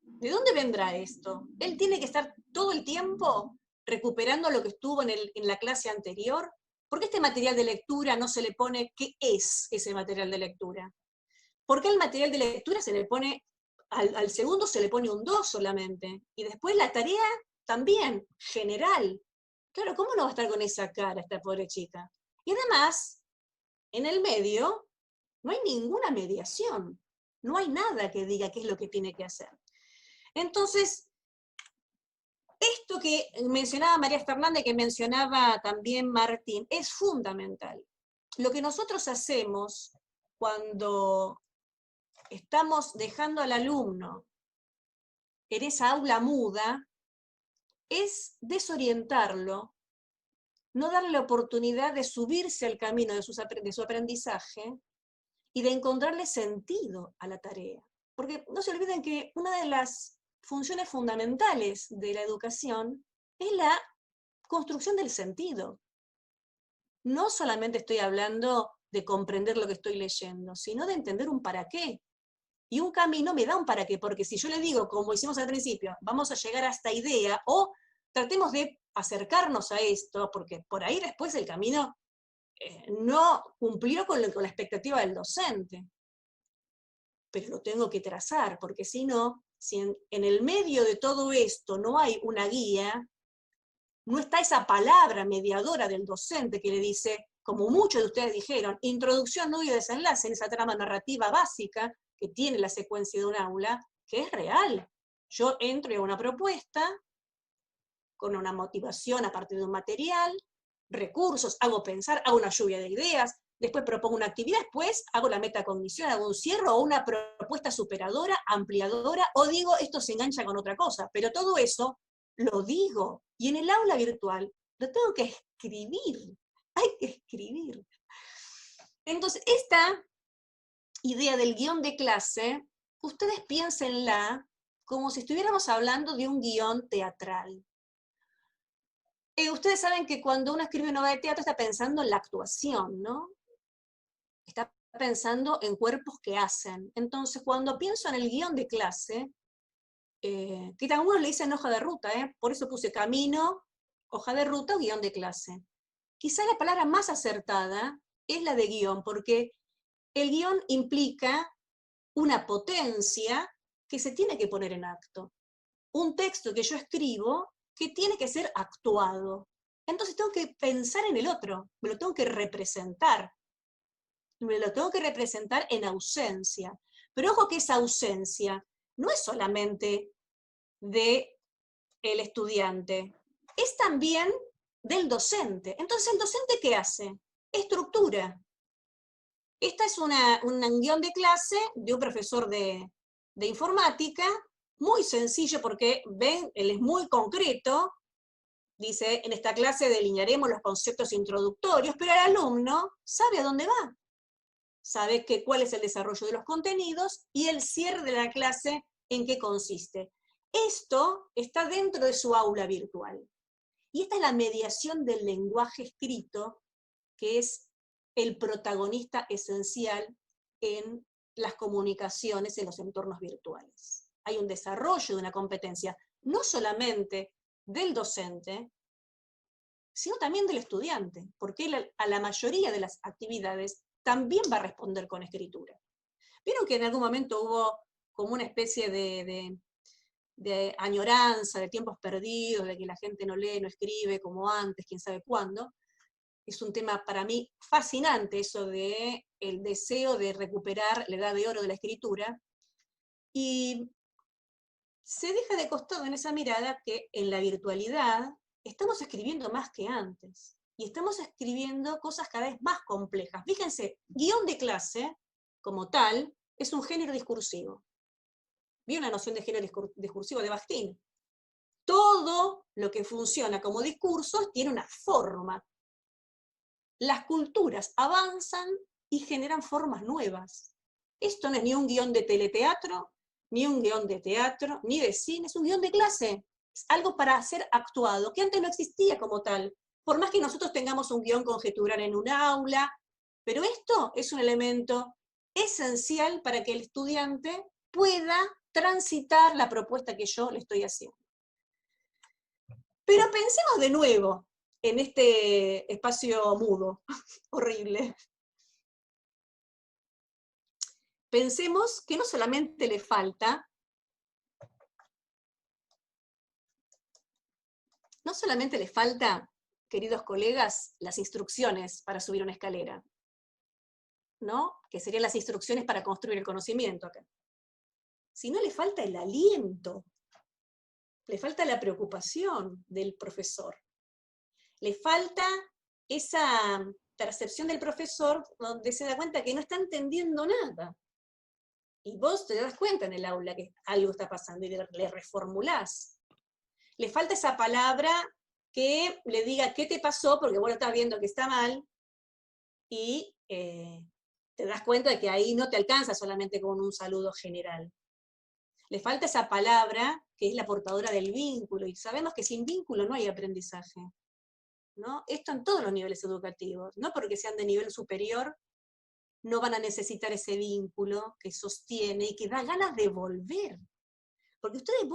B: ¿De dónde vendrá esto? Él tiene que estar todo el tiempo recuperando lo que estuvo en la clase anterior. ¿Por qué este material de lectura no se le pone qué es ese material de lectura? ¿Por qué el material de lectura se le pone, al segundo se le pone un 2 solamente? Y después la tarea también, general. Claro, ¿cómo no va a estar con esa cara esta pobre chica? Y además, en el medio, no hay ninguna mediación. No hay nada que diga qué es lo que tiene que hacer. Entonces, esto que mencionaba María Fernández, que mencionaba también Martín, es fundamental. Lo que nosotros hacemos cuando estamos dejando al alumno en esa aula muda es desorientarlo, no darle la oportunidad de subirse al camino de su aprendizaje y de encontrarle sentido a la tarea. Porque no se olviden que una de las funciones fundamentales de la educación es la construcción del sentido. No solamente estoy hablando de comprender lo que estoy leyendo, sino de entender un para qué. Y un camino me da un para qué, porque si yo le digo, como hicimos al principio, vamos a llegar a esta idea, o tratemos de acercarnos a esto, porque por ahí después el camino no cumplió con la expectativa del docente. Pero lo tengo que trazar, porque si no, si en el medio de todo esto no hay una guía, no está esa palabra mediadora del docente que le dice, como muchos de ustedes dijeron, introducción, nudo y desenlace en esa trama narrativa básica que tiene la secuencia de un aula, que es real. Yo entro a una propuesta con una motivación a partir de un material, recursos, hago pensar, hago una lluvia de ideas, después propongo una actividad, después hago la metacognición, hago un cierre o una propuesta superadora, ampliadora, o digo, esto se engancha con otra cosa, pero todo eso lo digo, y en el aula virtual lo tengo que escribir, hay que escribir. Entonces, esta idea del guión de clase, ustedes piénsenla como si estuviéramos hablando de un guión teatral. Ustedes saben que cuando uno escribe una obra de teatro está pensando en la actuación, ¿no? Está pensando en cuerpos que hacen. Entonces, cuando pienso en el guión de clase, que algunos le dicen hoja de ruta, por eso puse camino, hoja de ruta o guión de clase. Quizá la palabra más acertada es la de guión, porque el guión implica una potencia que se tiene que poner en acto. Un texto que yo escribo que tiene que ser actuado. Entonces tengo que pensar en el otro, me lo tengo que representar. Me lo tengo que representar en ausencia. Pero ojo que esa ausencia no es solamente del estudiante, es también del docente. Entonces, ¿el docente qué hace? Estructura. Esta es un guión de clase de un profesor de informática, muy sencillo porque, ven, él es muy concreto, Dice, en esta clase delinearemos los conceptos introductorios, pero el alumno sabe a dónde va. Sabe cuál es el desarrollo de los contenidos y el cierre de la clase en qué consiste. Esto está dentro de su aula virtual. Y esta es la mediación del lenguaje escrito, que es el protagonista esencial en las comunicaciones en los entornos virtuales. Hay un desarrollo de una competencia, no solamente del docente, sino también del estudiante, porque él a la mayoría de las actividades también va a responder con escritura. ¿Vieron que en algún momento hubo como una especie de añoranza, de tiempos perdidos, de que la gente no lee, no escribe como antes, quién sabe cuándo? Es un tema para mí fascinante, eso de el deseo de recuperar la edad de oro de la escritura, y se deja de costado en esa mirada que en la virtualidad estamos escribiendo más que antes, y estamos escribiendo cosas cada vez más complejas. Fíjense, guión de clase, como tal, es un género discursivo. ¿Vieron la noción de género discursivo de Bakhtin? Todo lo que funciona como discurso tiene una forma. Las culturas avanzan y generan formas nuevas. Esto no es ni un guión de teleteatro, ni un guión de teatro, ni de cine, es un guión de clase. Es algo para ser actuado, que antes no existía como tal. Por más que nosotros tengamos un guión conjetural en un aula, pero esto es un elemento esencial para que el estudiante pueda transitar la propuesta que yo le estoy haciendo. Pero pensemos de nuevo en este espacio mudo, horrible. Pensemos que no solamente le falta, queridos colegas, las instrucciones para subir una escalera, ¿no? Que serían las instrucciones para construir el conocimiento acá. Sino le falta el aliento, le falta la preocupación del profesor, le falta esa percepción del profesor donde se da cuenta que no está entendiendo nada. Y vos te das cuenta en el aula que algo está pasando y le reformulás. Le falta esa palabra que le diga qué te pasó, porque vos lo estás viendo que está mal, y te das cuenta de que ahí no te alcanza solamente con un saludo general. Le falta esa palabra que es la portadora del vínculo, y sabemos que sin vínculo no hay aprendizaje, ¿no? Esto en todos los niveles educativos, no porque sean de nivel superior, no van a necesitar ese vínculo que sostiene y que da ganas de volver. Porque ustedes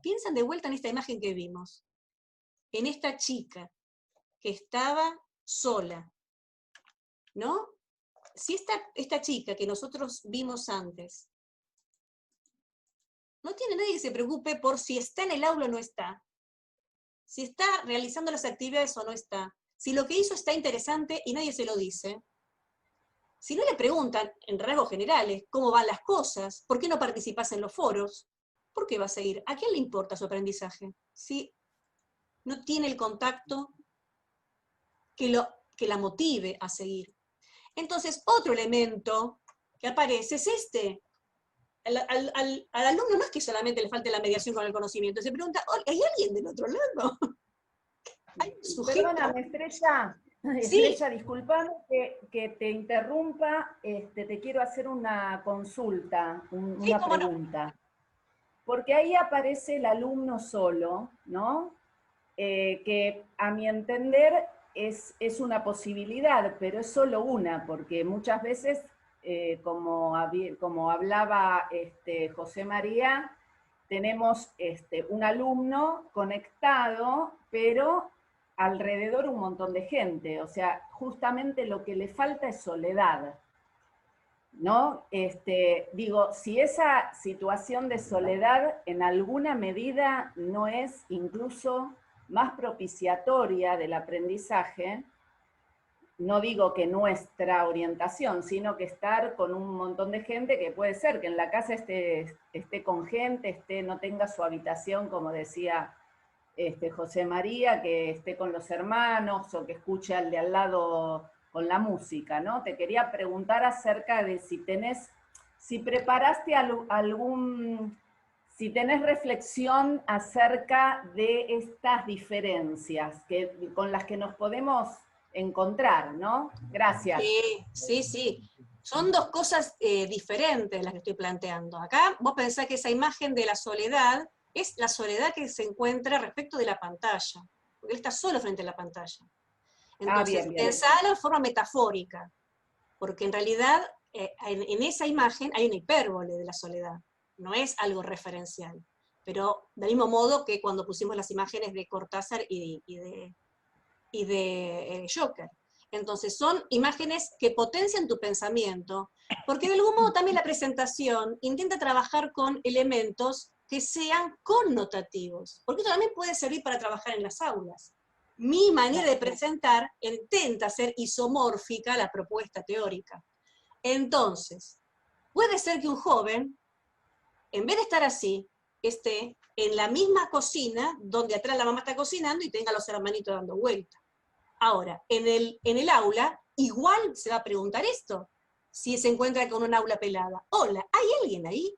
B: piensan de vuelta en esta imagen que vimos, en esta chica que estaba sola, ¿no? Si esta chica que nosotros vimos antes, no tiene nadie que se preocupe por si está en el aula o no está, si está realizando las actividades o no está, si lo que hizo está interesante y nadie se lo dice, si no le preguntan en rasgos generales cómo van las cosas, por qué no participas en los foros, ¿por qué va a seguir? ¿A quién le importa su aprendizaje? Si no tiene el contacto que la motive a seguir. Entonces, otro elemento que aparece es este. Al alumno no es que solamente le falte la mediación con el conocimiento, se pregunta, ¿hay alguien del otro lado? ¿Hay un sujeto?
U: Perdóname, Estrella,
B: Sí.
U: disculpame que te interrumpa, te quiero hacer una consulta, una pregunta. Porque ahí aparece el alumno solo, ¿no? Que a mi entender es una posibilidad, pero es solo una, porque muchas veces, como hablaba José María, tenemos un alumno conectado, pero alrededor un montón de gente. O sea, justamente lo que le falta es soledad, ¿no? Digo, si esa situación de soledad en alguna medida no es incluso más propiciatoria del aprendizaje, no digo que nuestra orientación, sino que estar con un montón de gente, que puede ser que en la casa esté con gente, no tenga su habitación, como decía José María, que esté con los hermanos o que escuche al de al lado con la música, ¿no? Te quería preguntar acerca de si preparaste si tenés reflexión acerca de estas diferencias con las que nos podemos encontrar, ¿no? Gracias.
B: Sí. Son dos cosas diferentes las que estoy planteando. Acá vos pensás que esa imagen de la soledad es la soledad que se encuentra respecto de la pantalla, porque él está solo frente a la pantalla. Entonces,
U: bien.
B: pensala de forma metafórica, porque en realidad en esa imagen hay una hipérbole de la soledad, no es algo referencial. Pero del mismo modo que cuando pusimos las imágenes de Cortázar y de Joker. Entonces son imágenes que potencian tu pensamiento, porque de algún modo también la presentación intenta trabajar con elementos que sean connotativos, porque esto también puede servir para trabajar en las aulas. Mi manera de presentar intenta ser isomórfica a la propuesta teórica. Entonces, puede ser que un joven, en vez de estar así, esté en la misma cocina, donde atrás la mamá está cocinando y tenga a los hermanitos dando vuelta. Ahora, en el aula, igual se va a preguntar esto, si se encuentra con un aula pelada. Hola, ¿hay alguien ahí?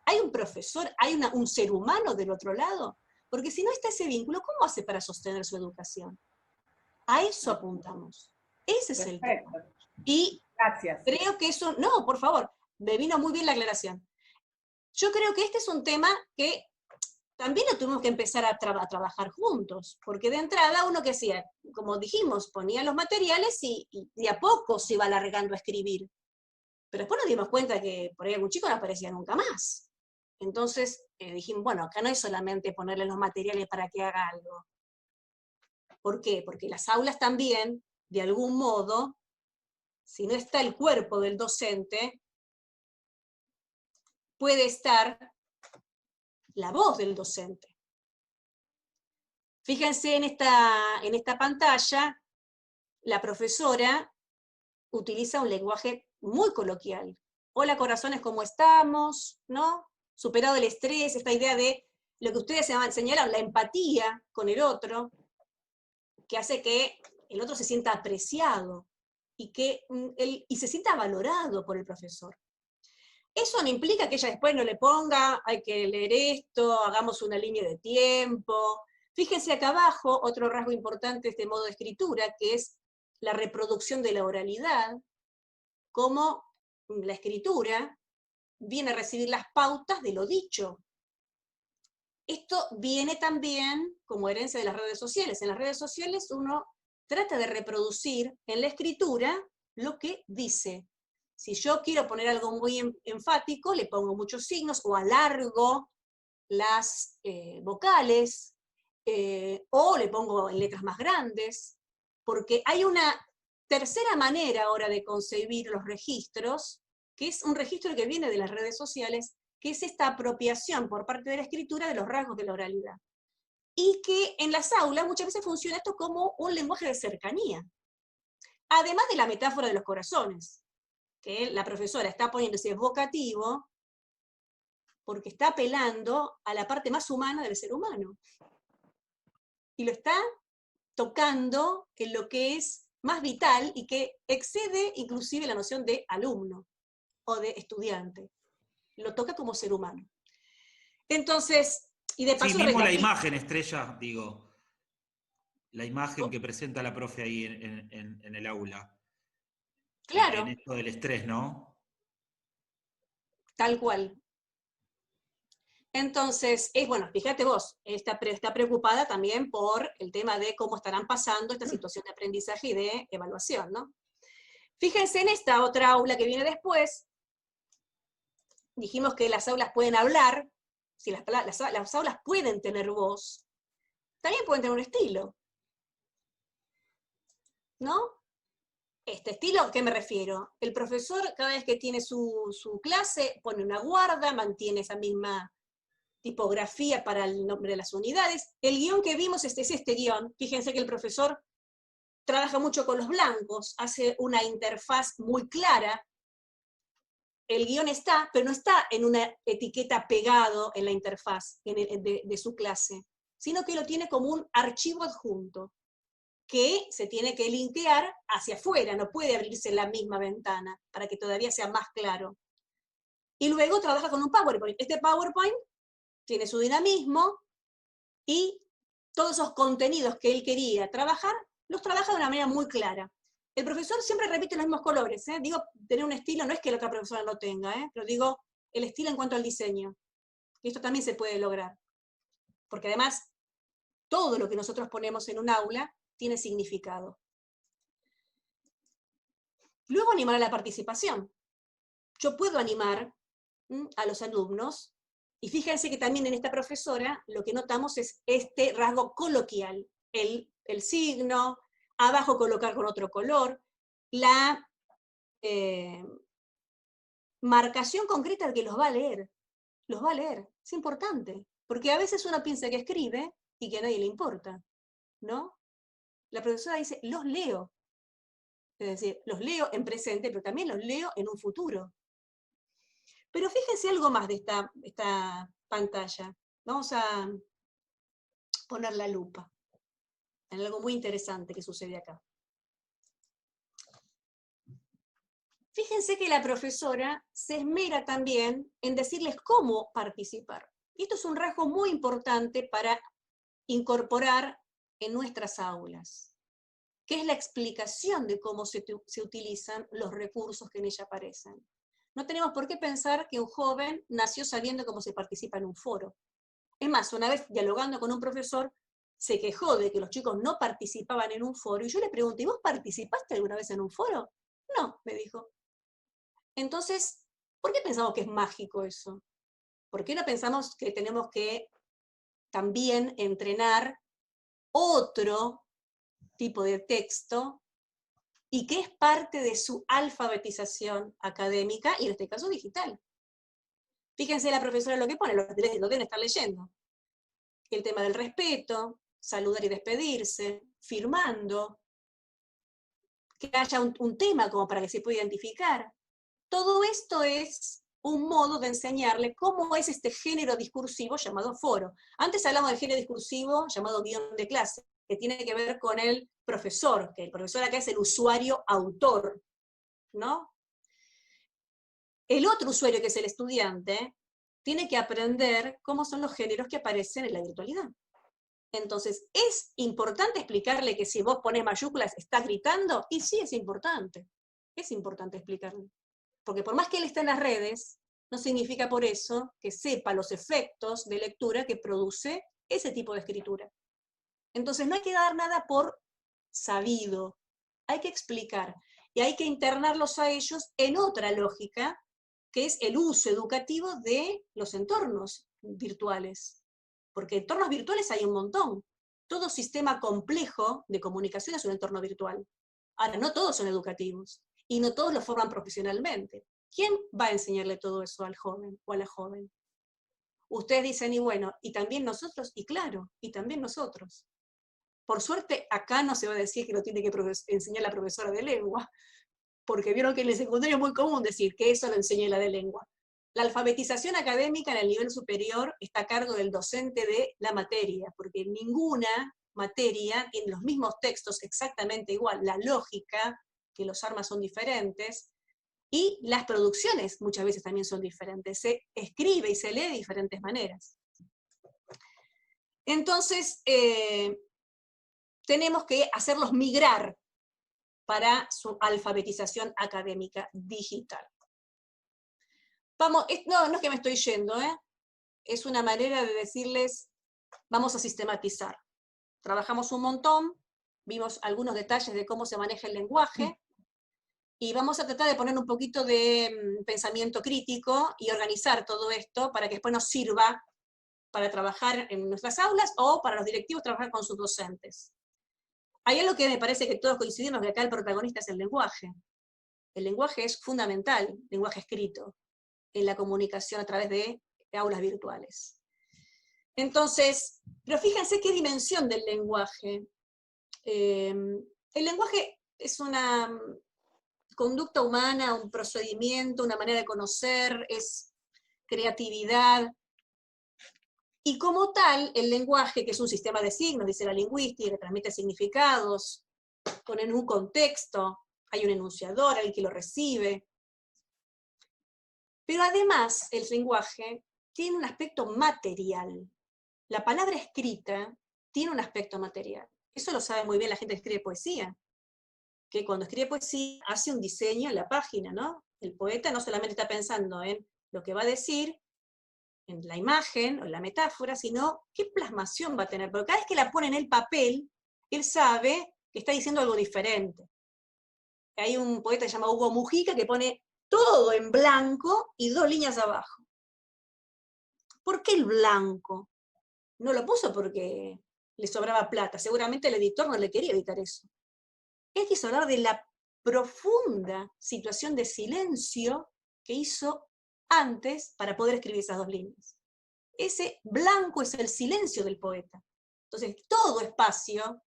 B: ¿Hay un profesor? ¿Hay un ser humano del otro lado? Porque si no está ese vínculo, ¿cómo hace para sostener su educación? A eso apuntamos. Ese es el tema. Y
U: gracias.
B: Creo que eso, no, por favor, me vino muy bien la aclaración. Yo creo que este es un tema que también lo tuvimos que empezar a trabajar juntos, porque de entrada uno que hacía, como dijimos, ponía los materiales y de a poco se iba alargando a escribir. Pero después nos dimos cuenta que por ahí algún chico no aparecía nunca más. Entonces dijimos, bueno, acá no es solamente ponerle los materiales para que haga algo. ¿Por qué? Porque las aulas también, de algún modo, si no está el cuerpo del docente, puede estar la voz del docente. Fíjense en esta pantalla, la profesora utiliza un lenguaje muy coloquial. Hola corazones, ¿cómo estamos? ¿No? Superado el estrés, esta idea de lo que ustedes señalaron, la empatía con el otro, que hace que el otro se sienta apreciado y se sienta valorado por el profesor. Eso no implica que ella después no le ponga, hay que leer esto, hagamos una línea de tiempo. Fíjense acá abajo, otro rasgo importante de este modo de escritura, que es la reproducción de la oralidad, cómo la escritura viene a recibir las pautas de lo dicho. Esto viene también como herencia de las redes sociales. En las redes sociales uno trata de reproducir en la escritura lo que dice. Si yo quiero poner algo muy enfático, le pongo muchos signos o alargo las vocales, o le pongo en letras más grandes, porque hay una tercera manera ahora de concebir los registros, que es un registro que viene de las redes sociales, que es esta apropiación por parte de la escritura de los rasgos de la oralidad. Y que en las aulas muchas veces funciona esto como un lenguaje de cercanía. Además de la metáfora de los corazones, que la profesora está poniéndose evocativo porque está apelando a la parte más humana del ser humano. Y lo está tocando en lo que es más vital y que excede inclusive la noción de alumno o de estudiante. Lo toca como ser humano. Entonces, y de paso...
O: Sí, mismo la imagen, Estrella, digo. La imagen que presenta la profe ahí en el aula.
B: Claro.
O: En esto del estrés, ¿no?
B: Tal cual. Entonces, bueno, fíjate vos, está preocupada también por el tema de cómo estarán pasando esta situación de aprendizaje y de evaluación, ¿no? Fíjense en esta otra aula que viene después. Dijimos que las aulas pueden hablar, si las aulas pueden tener voz, también pueden tener un estilo, ¿no? Este estilo, ¿a qué me refiero? El profesor, cada vez que tiene su clase, pone una guarda, mantiene esa misma tipografía para el nombre de las unidades. El guión que vimos es este guión. Fíjense que el profesor trabaja mucho con los blancos, hace una interfaz muy clara. El guión está, pero no está en una etiqueta pegado en la interfaz de su clase, sino que lo tiene como un archivo adjunto, que se tiene que linkear hacia afuera, no puede abrirse en la misma ventana, para que todavía sea más claro. Y luego trabaja con un PowerPoint. Este PowerPoint tiene su dinamismo, y todos esos contenidos que él quería trabajar, los trabaja de una manera muy clara. El profesor siempre repite los mismos colores, ¿eh? Digo, tener un estilo, no es que la otra profesora no tenga, pero digo, el estilo en cuanto al diseño. Y esto también se puede lograr. Porque además, todo lo que nosotros ponemos en un aula tiene significado. Luego animar a la participación. Yo puedo animar a los alumnos, y fíjense que también en esta profesora lo que notamos es este rasgo coloquial, el signo, abajo colocar con otro color, la marcación concreta de que los va a leer, es importante, porque a veces uno piensa que escribe y que a nadie le importa, ¿no? La profesora dice, los leo, es decir, los leo en presente, pero también los leo en un futuro. Pero fíjense algo más de esta pantalla. Vamos a poner la lupa en algo muy interesante que sucede acá. Fíjense que la profesora se esmera también en decirles cómo participar. Y esto es un rasgo muy importante para incorporar en nuestras aulas, que es la explicación de cómo se utilizan los recursos que en ella aparecen. No tenemos por qué pensar que un joven nació sabiendo cómo se participa en un foro. Es más, una vez dialogando con un profesor, se quejó de que los chicos no participaban en un foro, y yo le pregunté, ¿y vos participaste alguna vez en un foro? No, me dijo. Entonces, ¿por qué pensamos que es mágico eso? ¿Por qué no pensamos que tenemos que también entrenar otro tipo de texto y que es parte de su alfabetización académica y en este caso digital? Fíjense la profesora lo que pone, lo deben estar leyendo. El tema del respeto, saludar y despedirse, firmando, que haya un tema como para que se pueda identificar. Todo esto es un modo de enseñarle cómo es este género discursivo llamado foro. Antes hablamos del género discursivo llamado guión de clase, que tiene que ver con el profesor, que el profesor acá es el usuario autor, ¿no? El otro usuario, que es el estudiante, tiene que aprender cómo son los géneros que aparecen en la virtualidad. Entonces, ¿es importante explicarle que si vos pones mayúsculas estás gritando? Y sí, es importante explicarle. Porque por más que él esté en las redes, no significa por eso que sepa los efectos de lectura que produce ese tipo de escritura. Entonces no hay que dar nada por sabido, hay que explicar, y hay que internarlos a ellos en otra lógica, que es el uso educativo de los entornos virtuales. Porque entornos virtuales hay un montón. Todo sistema complejo de comunicación es un entorno virtual. Ahora, no todos son educativos, y no todos lo forman profesionalmente. ¿Quién va a enseñarle todo eso al joven o a la joven? Ustedes dicen, y bueno, y también nosotros, y claro, y también nosotros. Por suerte, acá no se va a decir que lo tiene que enseñar la profesora de lengua, porque vieron que en el secundario es muy común decir que eso lo enseñé la de lengua. La alfabetización académica en el nivel superior está a cargo del docente de la materia, porque ninguna materia tiene los mismos textos exactamente igual. La lógica, que los armas son diferentes, y las producciones muchas veces también son diferentes. Se escribe y se lee de diferentes maneras. Entonces, tenemos que hacerlos migrar para su alfabetización académica digital. Vamos, no es que me estoy yendo, es una manera de decirles, vamos a sistematizar. Trabajamos un montón, vimos algunos detalles de cómo se maneja el lenguaje, y vamos a tratar de poner un poquito de pensamiento crítico y organizar todo esto para que después nos sirva para trabajar en nuestras aulas o para los directivos trabajar con sus docentes. Hay algo que me parece que todos coincidimos, que acá el protagonista es el lenguaje. El lenguaje es fundamental, el lenguaje escrito, en la comunicación a través de aulas virtuales. Entonces, pero fíjense qué dimensión del lenguaje. El lenguaje es una conducta humana, un procedimiento, una manera de conocer, es creatividad. Y como tal, el lenguaje, que es un sistema de signos, dice la lingüística, que transmite significados, en un contexto, hay un enunciador, alguien que lo recibe. Pero además, el lenguaje tiene un aspecto material. La palabra escrita tiene un aspecto material. Eso lo sabe muy bien la gente que escribe poesía, que cuando escribe poesía hace un diseño en la página, ¿no? El poeta no solamente está pensando en lo que va a decir, en la imagen o en la metáfora, sino qué plasmación va a tener. Porque cada vez que la pone en el papel, él sabe que está diciendo algo diferente. Hay un poeta que se llama Hugo Mujica que pone todo en blanco y 2 líneas abajo. ¿Por qué el blanco? No lo puso porque le sobraba plata, seguramente el editor no le quería editar eso. Él quiso hablar de la profunda situación de silencio que hizo antes para poder escribir esas 2 líneas. Ese blanco es el silencio del poeta. Entonces, todo espacio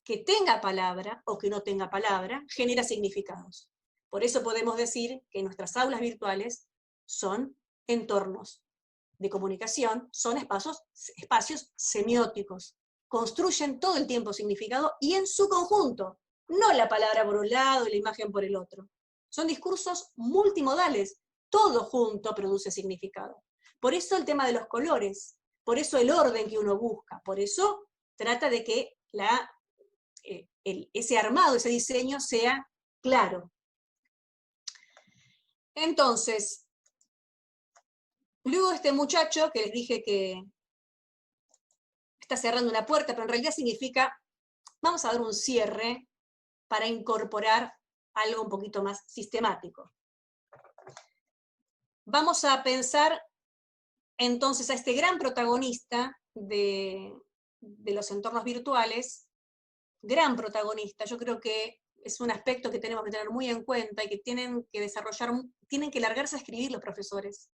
B: que tenga palabra o que no tenga palabra genera significados. Por eso podemos decir que nuestras aulas virtuales son entornos de comunicación, son espacios semióticos. Construyen todo el tiempo significado y en su conjunto, no la palabra por un lado y la imagen por el otro. Son discursos multimodales, todo junto produce significado. Por eso el tema de los colores, por eso el orden que uno busca, por eso trata de que ese armado, ese diseño sea claro. Entonces, luego este muchacho que les dije que está cerrando una puerta, pero en realidad significa, vamos a dar un cierre para incorporar algo un poquito más sistemático. Vamos a pensar entonces a este gran protagonista de los entornos virtuales, gran protagonista. Yo creo que es un aspecto que tenemos que tener muy en cuenta y que tienen que desarrollar, tienen que largarse a escribir los profesores.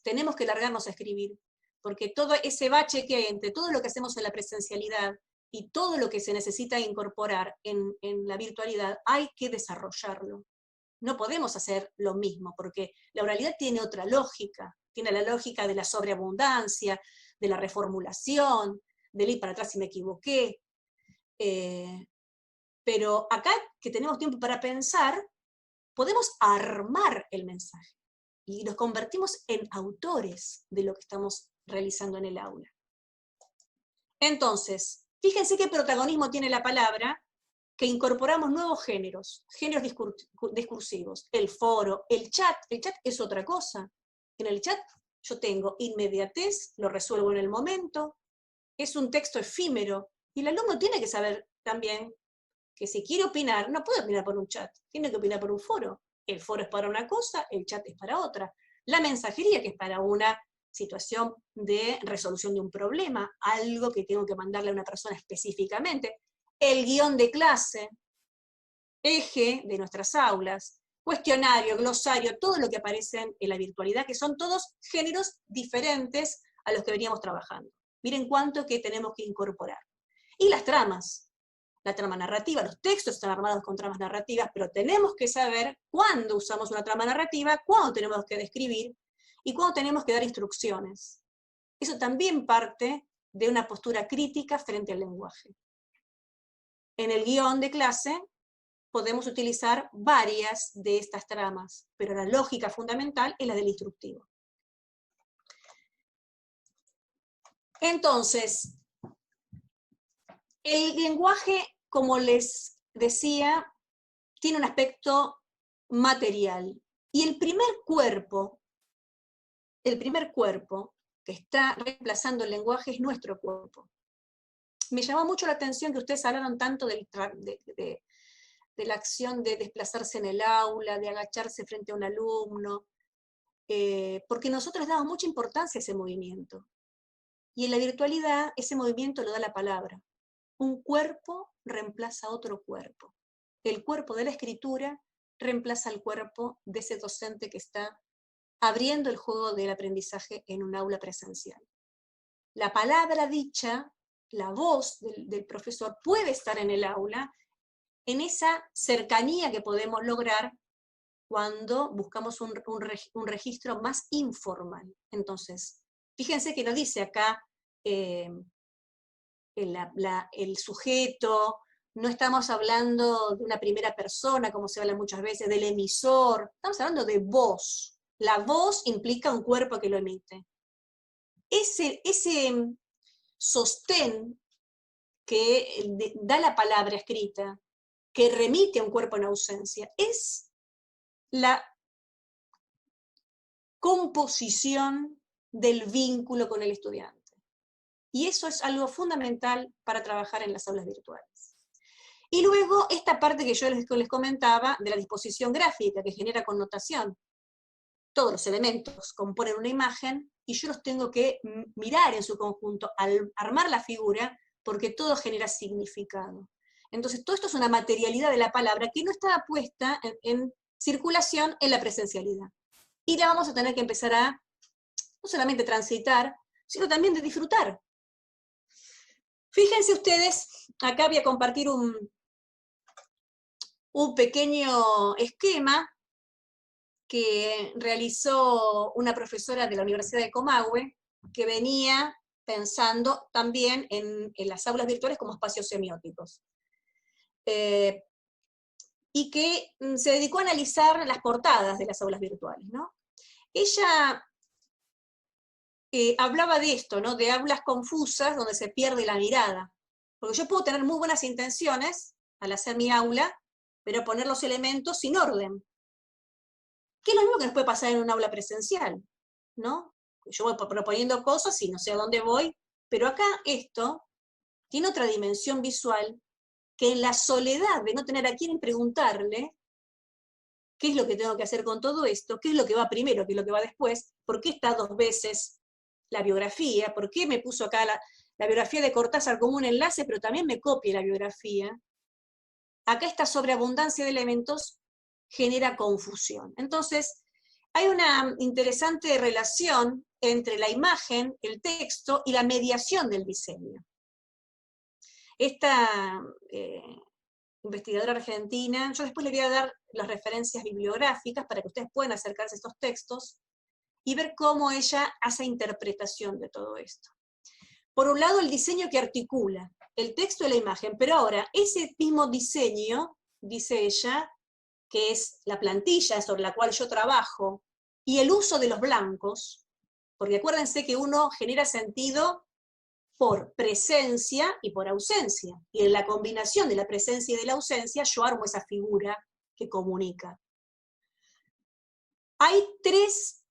B: Tenemos que largarnos a escribir, porque todo ese bache que hay entre todo lo que hacemos en la presencialidad y todo lo que se necesita incorporar en la virtualidad, hay que desarrollarlo. No podemos hacer lo mismo, porque la oralidad tiene otra lógica, tiene la lógica de la sobreabundancia, de la reformulación, del ir para atrás si me equivoqué. Pero acá, que tenemos tiempo para pensar, podemos armar el mensaje y nos convertimos en autores de lo que estamos realizando en el aula. Entonces, fíjense qué protagonismo tiene la palabra, que incorporamos nuevos géneros discursivos, el foro, el chat es otra cosa. En el chat yo tengo inmediatez, lo resuelvo en el momento, es un texto efímero, y el alumno tiene que saber también que si quiere opinar, no puede opinar por un chat, tiene que opinar por un foro. El foro es para una cosa, el chat es para otra. La mensajería, que es para una situación de resolución de un problema, algo que tengo que mandarle a una persona específicamente. El guión de clase, eje de nuestras aulas, cuestionario, glosario, todo lo que aparece en la virtualidad, que son todos géneros diferentes a los que veníamos trabajando. Miren cuánto que tenemos que incorporar. Y las tramas, la trama narrativa, los textos están armados con tramas narrativas, pero tenemos que saber cuándo usamos una trama narrativa, cuándo tenemos que describir, y cuándo tenemos que dar instrucciones. Eso también parte de una postura crítica frente al lenguaje. En el guión de clase podemos utilizar varias de estas tramas, pero la lógica fundamental es la del instructivo. Entonces, el lenguaje, como les decía, tiene un aspecto material. Y el primer cuerpo que está reemplazando el lenguaje es nuestro cuerpo. Me llamó mucho la atención que ustedes hablaron tanto de la acción de desplazarse en el aula, de agacharse frente a un alumno, porque nosotros damos mucha importancia a ese movimiento. Y en la virtualidad, ese movimiento lo da la palabra. Un cuerpo reemplaza a otro cuerpo. El cuerpo de la escritura reemplaza al cuerpo de ese docente que está abriendo el juego del aprendizaje en un aula presencial. La palabra dicha, la voz del profesor puede estar en el aula, en esa cercanía que podemos lograr cuando buscamos un registro más informal. Entonces, fíjense que nos dice acá el sujeto, no estamos hablando de una primera persona, como se habla muchas veces, del emisor, estamos hablando de voz. La voz implica un cuerpo que lo emite. Ese sostén que da la palabra escrita, que remite a un cuerpo en ausencia, es la composición del vínculo con el estudiante. Y eso es algo fundamental para trabajar en las aulas virtuales. Y luego esta parte que yo les comentaba de la disposición gráfica, que genera connotación. Todos los elementos componen una imagen y yo los tengo que mirar en su conjunto al armar la figura, porque todo genera significado. Entonces, todo esto es una materialidad de la palabra que no estaba puesta en circulación en la presencialidad. Y la vamos a tener que empezar a, no solamente transitar, sino también de disfrutar. Fíjense ustedes, acá voy a compartir un pequeño esquema que realizó una profesora de la Universidad de Comahue, que venía pensando también en las aulas virtuales como espacios semióticos. Y que se dedicó a analizar las portadas de las aulas virtuales, ¿no? Ella hablaba de esto, ¿no? De aulas confusas donde se pierde la mirada. Porque yo puedo tener muy buenas intenciones al hacer mi aula, pero poner los elementos sin orden. Que es lo mismo que nos puede pasar en un aula presencial, ¿no? Yo voy proponiendo cosas y no sé a dónde voy, pero acá esto tiene otra dimensión visual que en la soledad de no tener a quién preguntarle qué es lo que tengo que hacer con todo esto, qué es lo que va primero, qué es lo que va después, por qué está 2 veces la biografía, por qué me puso acá la biografía de Cortázar como un enlace, pero también me copia la biografía. Acá esta sobreabundancia de elementos genera confusión. Entonces, hay una interesante relación entre la imagen, el texto y la mediación del diseño. Esta investigadora argentina, yo después le voy a dar las referencias bibliográficas para que ustedes puedan acercarse a estos textos y ver cómo ella hace interpretación de todo esto. Por un lado, el diseño que articula el texto y la imagen, pero ahora, ese mismo diseño, dice ella, que es la plantilla sobre la cual yo trabajo, y el uso de los blancos, porque acuérdense que uno genera sentido por presencia y por ausencia, y en la combinación de la presencia y de la ausencia yo armo esa figura que comunica. Hay 3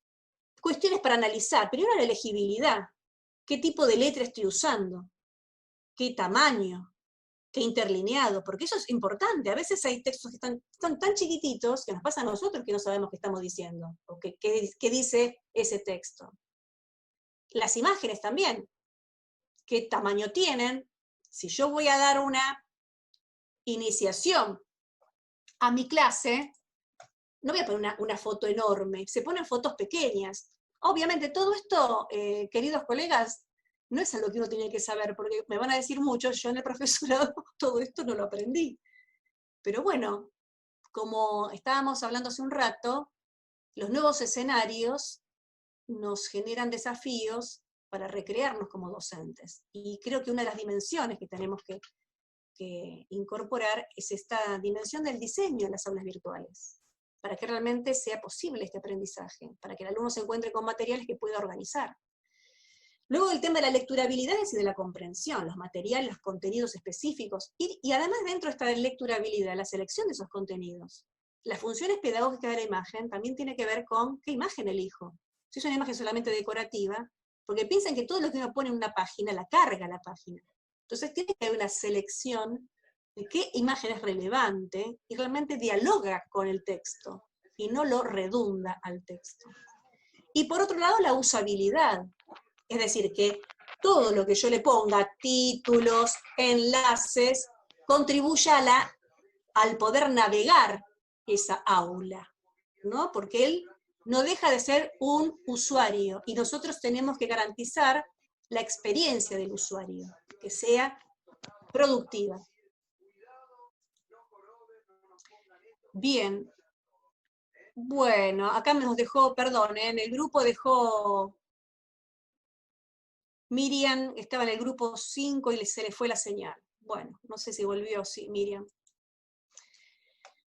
B: cuestiones para analizar. Primero, la legibilidad. ¿Qué tipo de letra estoy usando? ¿Qué tamaño? ¿Qué interlineado? Porque eso es importante. A veces hay textos que están tan chiquititos que nos pasa a nosotros que no sabemos qué estamos diciendo, o qué dice ese texto. Las imágenes también. ¿Qué tamaño tienen? Si yo voy a dar una iniciación a mi clase, no voy a poner una foto enorme, se ponen fotos pequeñas. Obviamente todo esto, queridos colegas, no es algo que uno tiene que saber, porque me van a decir muchos, yo en el profesorado todo esto no lo aprendí. Pero bueno, como estábamos hablando hace un rato, los nuevos escenarios nos generan desafíos para recrearnos como docentes. Y creo que una de las dimensiones que tenemos que incorporar es esta dimensión del diseño en las aulas virtuales, para que realmente sea posible este aprendizaje, para que el alumno se encuentre con materiales que pueda organizar. Luego el tema de la lecturabilidad y de la comprensión, los materiales, los contenidos específicos, y además dentro de esta lecturabilidad, la selección de esos contenidos. Las funciones pedagógicas de la imagen también tiene que ver con qué imagen elijo. Si es una imagen solamente decorativa, porque piensan que todo lo que uno pone en una página, la carga la página. Entonces tiene que haber una selección de qué imagen es relevante y realmente dialoga con el texto, y no lo redunda al texto. Y por otro lado, la usabilidad. Es decir, que todo lo que yo le ponga, títulos, enlaces, contribuya al poder navegar esa aula, ¿no? Porque él no deja de ser un usuario, y nosotros tenemos que garantizar la experiencia del usuario, que sea productiva. Bien. Bueno, acá nos dejó, perdón, en el grupo dejó Miriam, estaba en el grupo 5 y se le fue la señal. Bueno, no sé si volvió, sí, Miriam.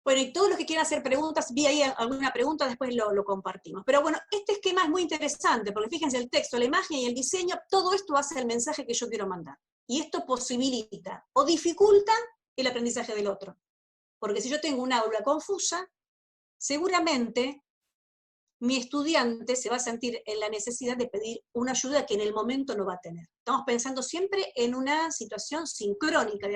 B: Bueno, y todos los que quieran hacer preguntas, vi ahí alguna pregunta, después lo compartimos. Pero bueno, este esquema es muy interesante, porque fíjense, el texto, la imagen y el diseño, todo esto hace el mensaje que yo quiero mandar. Y esto posibilita o dificulta el aprendizaje del otro. Porque si yo tengo un aula confusa, seguramente mi estudiante se va a sentir en la necesidad de pedir una ayuda que en el momento no va a tener. Estamos pensando siempre en una situación sincrónica,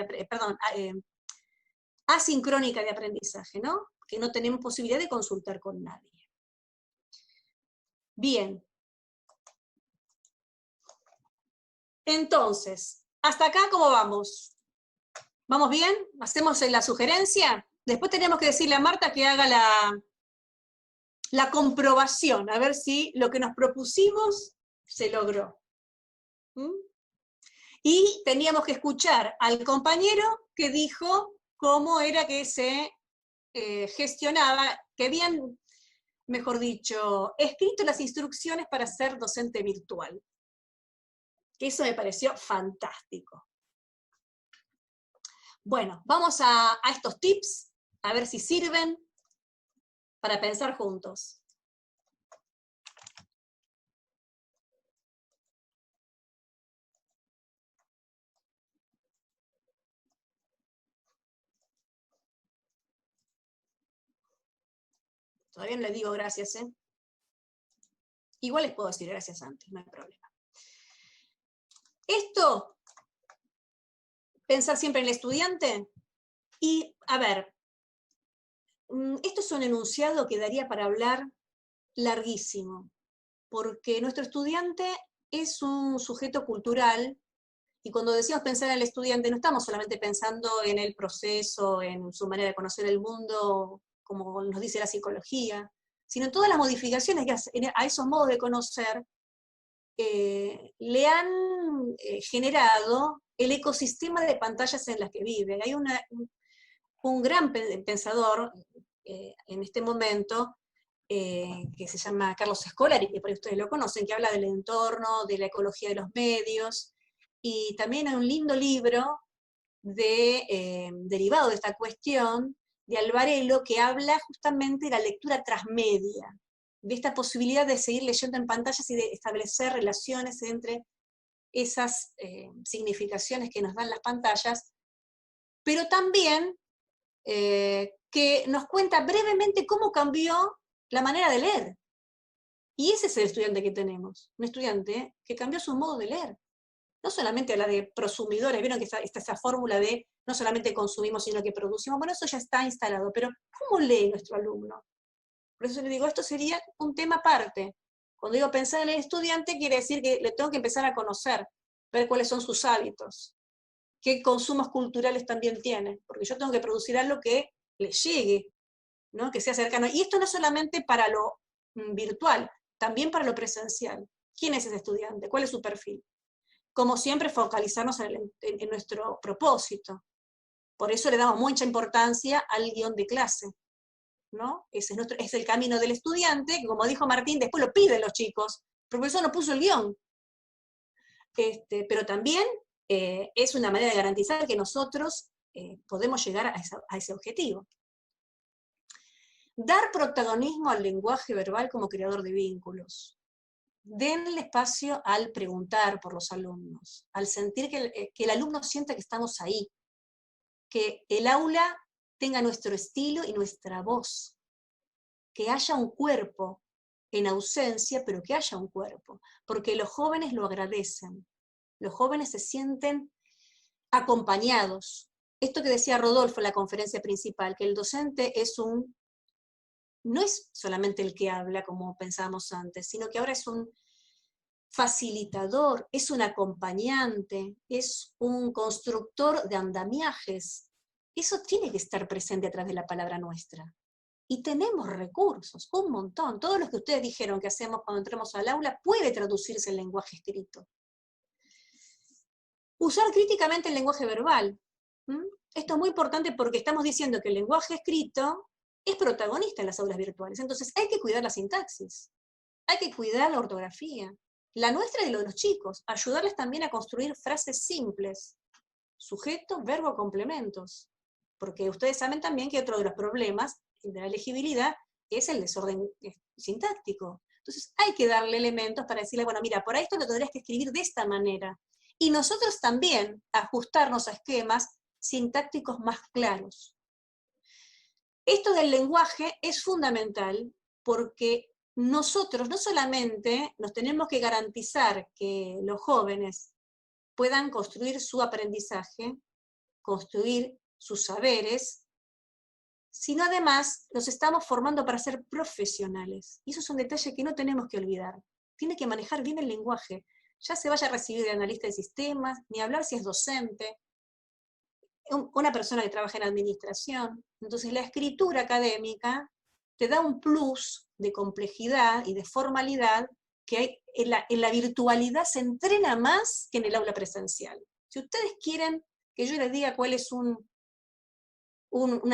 B: asincrónica de aprendizaje, ¿no? Que no tenemos posibilidad de consultar con nadie. Bien. Entonces, ¿hasta acá cómo vamos? ¿Vamos bien? ¿Hacemos la sugerencia? Después tenemos que decirle a Marta que haga la comprobación, a ver si lo que nos propusimos se logró. ¿Mm? Y teníamos que escuchar al compañero que dijo cómo era que se gestionaba, que habían, mejor dicho, escrito las instrucciones para ser docente virtual. Eso me pareció fantástico. Bueno, vamos a estos tips, a ver si sirven para pensar juntos. Todavía no les digo gracias, ¿eh? Igual les puedo decir gracias antes, no hay problema. Esto, pensar siempre en el estudiante, y a ver, esto es un enunciado que daría para hablar larguísimo, porque nuestro estudiante es un sujeto cultural, y cuando decimos pensar en el estudiante, no estamos solamente pensando en el proceso, en su manera de conocer el mundo, como nos dice la psicología, sino en todas las modificaciones que a esos modos de conocer le han generado el ecosistema de pantallas en las que vive. Hay un gran pensador en este momento, que se llama Carlos Scolari, que por ahí ustedes lo conocen, que habla del entorno, de la ecología de los medios, y también hay un lindo libro derivado de esta cuestión, de Alvarello, que habla justamente de la lectura transmedia, de esta posibilidad de seguir leyendo en pantallas y de establecer relaciones entre esas significaciones que nos dan las pantallas, pero también que nos cuenta brevemente cómo cambió la manera de leer. Y ese es el estudiante que tenemos, un estudiante que cambió su modo de leer. No solamente habla de prosumidores, vieron que está esa fórmula de no solamente consumimos, sino que producimos. Bueno, eso ya está instalado, pero ¿cómo lee nuestro alumno? Por eso le digo, esto sería un tema aparte. Cuando digo pensar en el estudiante, quiere decir que le tengo que empezar a conocer, ver cuáles son sus hábitos, qué consumos culturales también tiene, porque yo tengo que producir algo que le llegue, ¿no? Que sea cercano. Y esto no solamente para lo virtual, también para lo presencial. ¿Quién es ese estudiante? ¿Cuál es su perfil? Como siempre, focalizarnos en nuestro propósito. Por eso le damos mucha importancia al guión de clase, ¿no? Ese es el camino del estudiante, que como dijo Martín, después lo piden los chicos. El profesor no puso el guión. Pero también es una manera de garantizar que nosotros podemos llegar a ese objetivo. Dar protagonismo al lenguaje verbal como creador de vínculos. Denle espacio al preguntar por los alumnos, al sentir que el alumno sienta que estamos ahí, que el aula tenga nuestro estilo y nuestra voz, que haya un cuerpo en ausencia, pero que haya un cuerpo, porque los jóvenes lo agradecen, los jóvenes se sienten acompañados. Esto que decía Rodolfo en la conferencia principal, que el docente no es solamente el que habla como pensábamos antes, sino que ahora es un facilitador, es un acompañante, es un constructor de andamiajes. Eso tiene que estar presente a través de la palabra nuestra. Y tenemos recursos, un montón. Todo lo que ustedes dijeron que hacemos cuando entramos al aula puede traducirse en lenguaje escrito. Usar críticamente el lenguaje verbal. Esto es muy importante porque estamos diciendo que el lenguaje escrito es protagonista en las aulas virtuales. Entonces hay que cuidar la sintaxis, hay que cuidar la ortografía, la nuestra y lo de los chicos, ayudarles también a construir frases simples, sujeto, verbo, complementos, porque ustedes saben también que otro de los problemas de la legibilidad es el desorden sintáctico. Entonces hay que darle elementos para decirle, bueno, mira, por ahí esto lo tendrías que escribir de esta manera. Y nosotros también ajustarnos a esquemas sintácticos más claros. Esto del lenguaje es fundamental porque nosotros no solamente nos tenemos que garantizar que los jóvenes puedan construir su aprendizaje, construir sus saberes, sino además los estamos formando para ser profesionales. Y eso es un detalle que no tenemos que olvidar. Tiene que manejar bien el lenguaje. Ya se vaya a recibir de analista de sistemas, ni hablar si es docente, una persona que trabaja en administración. Entonces la escritura académica te da un plus de complejidad y de formalidad que hay, en la virtualidad se entrena más que en el aula presencial. Si ustedes quieren que yo les diga cuál es una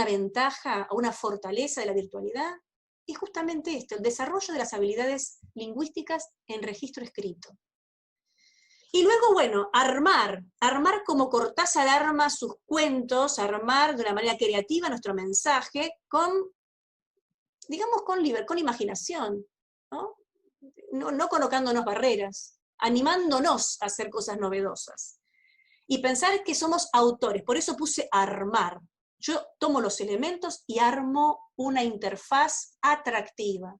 B: ventaja o una fortaleza de la virtualidad, es justamente esto, el desarrollo de las habilidades lingüísticas en registro escrito. Y luego, bueno, armar como Cortázar arma sus cuentos, armar de una manera creativa nuestro mensaje con, digamos, con imaginación, ¿no? No colocándonos barreras, animándonos a hacer cosas novedosas. Y pensar que somos autores, por eso puse armar. Yo tomo los elementos y armo una interfaz atractiva,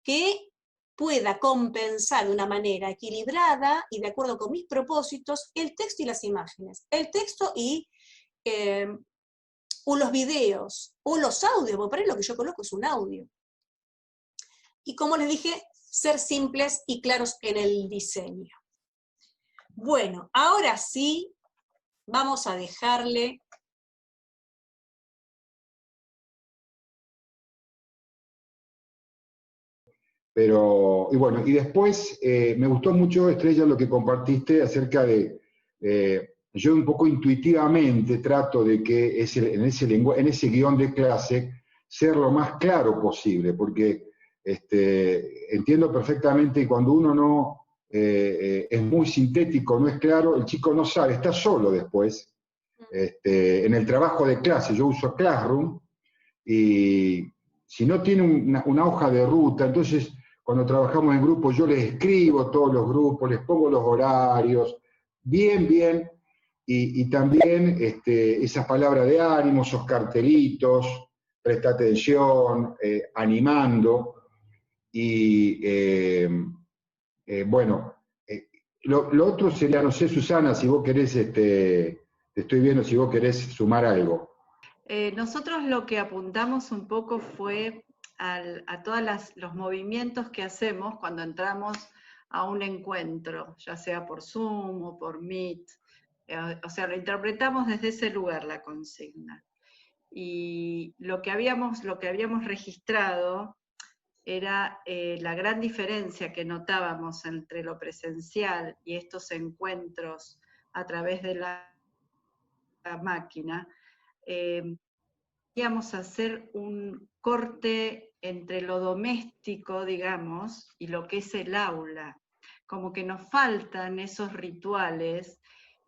B: que pueda compensar de una manera equilibrada y de acuerdo con mis propósitos el texto y las imágenes. El texto y o los videos, o los audios, porque por ahí lo que yo coloco es un audio. Y como les dije, ser simples y claros en el diseño. Bueno, ahora sí, vamos a dejarle...
L: Pero, y bueno, y después me gustó mucho, Estrella, lo que compartiste acerca de, yo un poco intuitivamente trato de que en ese guión de clase ser lo más claro posible, porque entiendo perfectamente que cuando uno no es muy sintético, no es claro, el chico no sabe, está solo después. En el trabajo de clase, yo uso Classroom, y si no tiene una hoja de ruta, entonces cuando trabajamos en grupo yo les escribo todos los grupos, les pongo los horarios, bien, y también esas palabras de ánimo, esos cartelitos, presta atención, animando, y bueno, lo otro sería, no sé, Susana, si vos querés, te estoy viendo si vos querés sumar algo.
J: Nosotros lo que apuntamos un poco fue a todos los movimientos que hacemos cuando entramos a un encuentro, ya sea por Zoom o por Meet. O sea, lo interpretamos desde ese lugar la consigna. Y lo que habíamos registrado era la gran diferencia que notábamos entre lo presencial y estos encuentros a través de la máquina. Queríamos hacer un corte entre lo doméstico, digamos, y lo que es el aula. Como que nos faltan esos rituales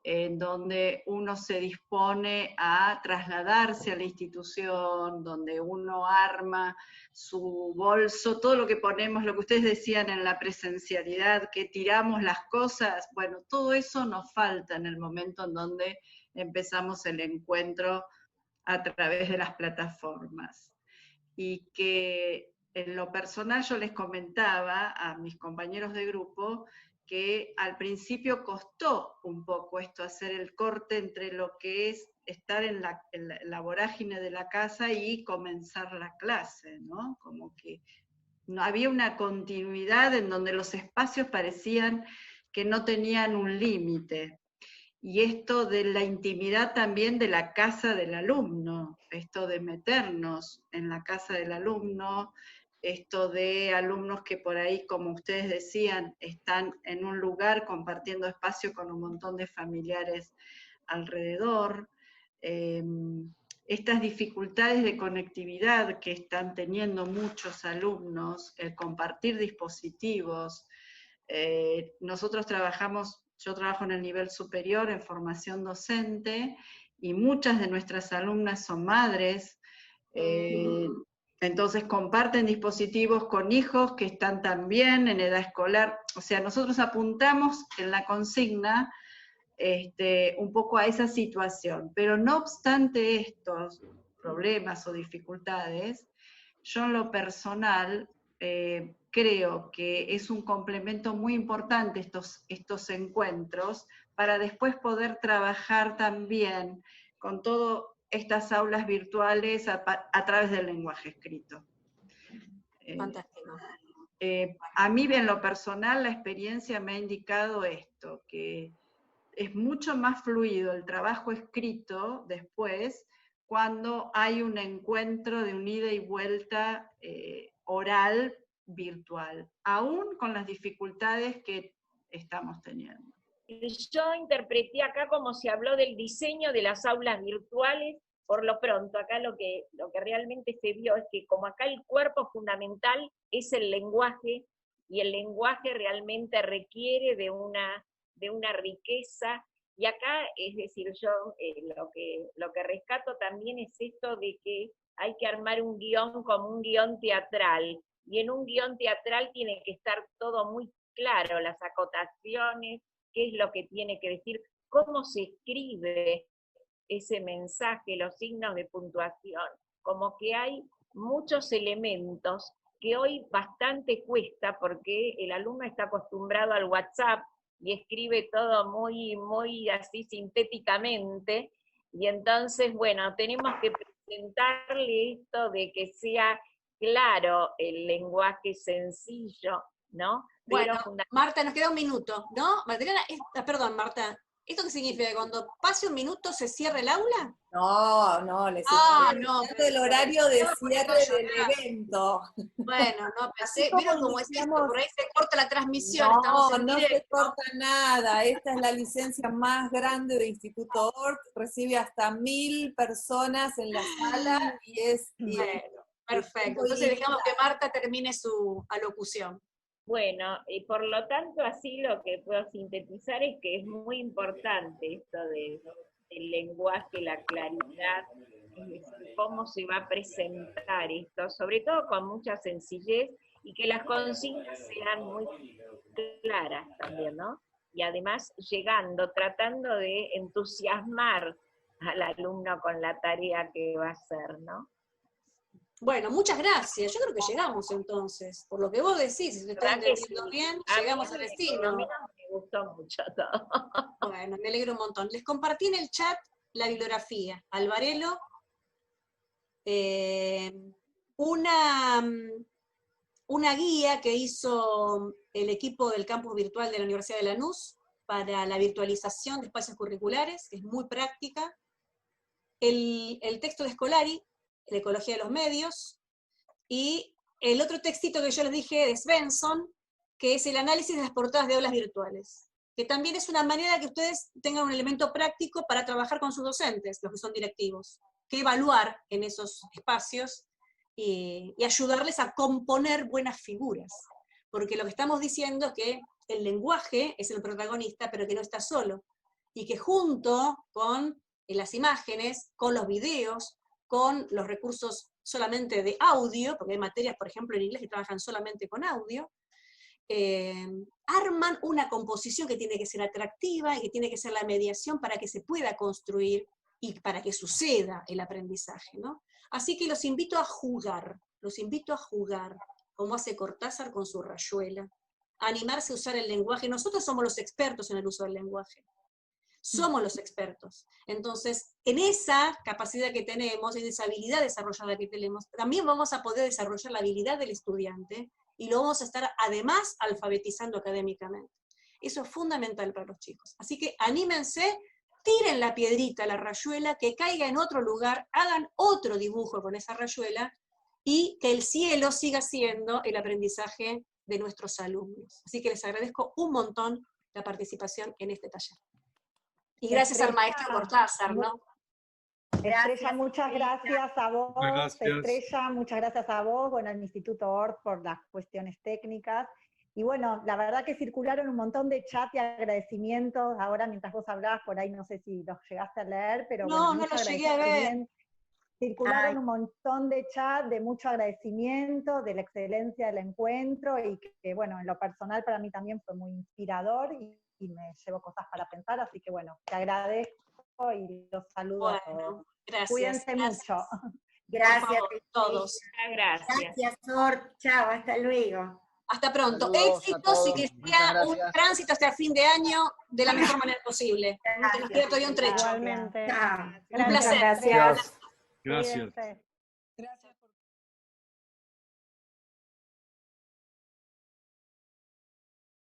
J: en donde uno se dispone a trasladarse a la institución, donde uno arma su bolso, todo lo que ponemos, lo que ustedes decían en la presencialidad, que tiramos las cosas, bueno, todo eso nos falta en el momento en donde empezamos el encuentro a través de las plataformas. Y que en lo personal yo les comentaba a mis compañeros de grupo que al principio costó un poco esto, hacer el corte entre lo que es estar en la vorágine de la casa y comenzar la clase, ¿no? Como que no había una continuidad en donde los espacios parecían que no tenían un límite. Y esto de la intimidad también de la casa del alumno, esto de meternos en la casa del alumno, esto de alumnos que por ahí, como ustedes decían, están en un lugar compartiendo espacio con un montón de familiares alrededor, estas dificultades de conectividad que están teniendo muchos alumnos, el compartir dispositivos. Nosotros yo trabajo en el nivel superior, en formación docente, y muchas de nuestras alumnas son madres, entonces comparten dispositivos con hijos que están también en edad escolar. O sea, nosotros apuntamos en la consigna un poco a esa situación, pero no obstante estos problemas o dificultades, yo en lo personal creo que es un complemento muy importante estos encuentros para después poder trabajar también con todas estas aulas virtuales a través del lenguaje escrito.
B: Fantástico.
J: A mí, en lo personal, la experiencia me ha indicado esto, que es mucho más fluido el trabajo escrito después cuando hay un encuentro de un ida y vuelta oral virtual, aún con las dificultades que estamos teniendo.
D: Yo interpreté acá como se habló del diseño de las aulas virtuales. Por lo pronto, acá lo que realmente se vio es que como acá el cuerpo fundamental es el lenguaje, y el lenguaje realmente requiere de una riqueza, y acá, es decir, yo lo que rescato también es esto de que hay que armar un guión como un guión teatral, y en un guión teatral tiene que estar todo muy claro, las acotaciones, qué es lo que tiene que decir, cómo se escribe ese mensaje, los signos de puntuación, como que hay muchos elementos que hoy bastante cuesta porque el alumno está acostumbrado al WhatsApp y escribe todo muy, muy así sintéticamente, y entonces, bueno, tenemos que presentarle esto de que sea claro el lenguaje sencillo, ¿no?
B: Bueno, Marta, nos queda un minuto, ¿no? Perdón, Marta, ¿esto qué significa? ¿Cuando pase un minuto se cierra el aula?
G: No, les
B: no,
G: el horario de cierre del evento.
B: Bueno, no,
G: Así
B: ¿vieron cómo es esto? Por ahí se corta la transmisión, estamos en
G: no
B: directo.
G: se corta nada. Esta es la licencia más grande de Instituto Ort, recibe hasta 1000 personas en la sala y es...
B: Bueno, perfecto, entonces dejamos que Marta termine su alocución.
D: Bueno, y por lo tanto, así lo que puedo sintetizar es que es muy importante esto del lenguaje, la claridad, es decir, cómo se va a presentar esto, sobre todo con mucha sencillez, y que las consignas sean muy claras también, ¿no? Y además tratando de entusiasmar al alumno con la tarea que va a hacer, ¿no?
B: Bueno, muchas gracias. Yo creo que llegamos entonces. Por lo que vos decís, si te estás entendiendo bien, llegamos al destino.
D: A mí me gustó mucho todo.
B: Bueno, me alegro un montón. Les compartí en el chat la bibliografía. Alvarelo, una guía que hizo el equipo del campus virtual de la Universidad de Lanús para la virtualización de espacios curriculares, que es muy práctica. El texto de Scolari, la ecología de los medios, y el otro textito que yo les dije de Svensson, que es el análisis de las portadas de aulas virtuales, que también es una manera que ustedes tengan un elemento práctico para trabajar con sus docentes, los que son directivos, que evaluar en esos espacios y ayudarles a componer buenas figuras, porque lo que estamos diciendo es que el lenguaje es el protagonista, pero que no está solo, y que junto con las imágenes, con los videos, con los recursos solamente de audio, porque hay materias, por ejemplo, en inglés que trabajan solamente con audio, arman una composición que tiene que ser atractiva y que tiene que ser la mediación para que se pueda construir y para que suceda el aprendizaje, ¿no? Así que los invito a jugar, como hace Cortázar con su rayuela, a animarse a usar el lenguaje. Nosotros somos los expertos en el uso del lenguaje. Somos los expertos. Entonces, en esa capacidad que tenemos, en esa habilidad desarrollada que tenemos, también vamos a poder desarrollar la habilidad del estudiante y lo vamos a estar además alfabetizando académicamente. Eso es fundamental para los chicos. Así que anímense, tiren la piedrita, la rayuela, que caiga en otro lugar, hagan otro dibujo con esa rayuela y que el cielo siga siendo el aprendizaje de nuestros alumnos. Así que les agradezco un montón la participación en este taller. Y gracias al maestro Cortázar, ¿no?
K: Estrella, muchas gracias a vos.
I: Gracias.
K: Estrella, muchas gracias a vos, bueno, al Instituto Ort por las cuestiones técnicas. Y bueno, la verdad que circularon un montón de chat y agradecimientos. Ahora, mientras vos hablabas, por ahí no sé si los llegaste a leer, pero
B: No,
K: bueno,
B: no
K: mucho
B: los llegué a ver.
K: agradecimiento. Circularon un montón de chat de mucho agradecimiento, de la excelencia del encuentro, y que bueno, en lo personal para mí también fue muy inspirador y me llevo cosas para pensar, así que bueno, te agradezco y los saludo a todos.
B: Gracias.
K: Cuídense mucho.
F: Gracias
B: a todos.
D: Gracias.
F: Gracias, Sor. Chao, hasta luego.
B: Hasta pronto.
F: Saludos a
B: Éxitos
F: todos.
B: y que
F: Muchas
B: sea un
F: gracias.
B: tránsito hasta el fin de año de la mejor manera posible. Que nos queda todavía un trecho.
K: Igualmente.
F: Chao.
B: Un placer.
K: Gracias.
I: Gracias.
K: Cuídense.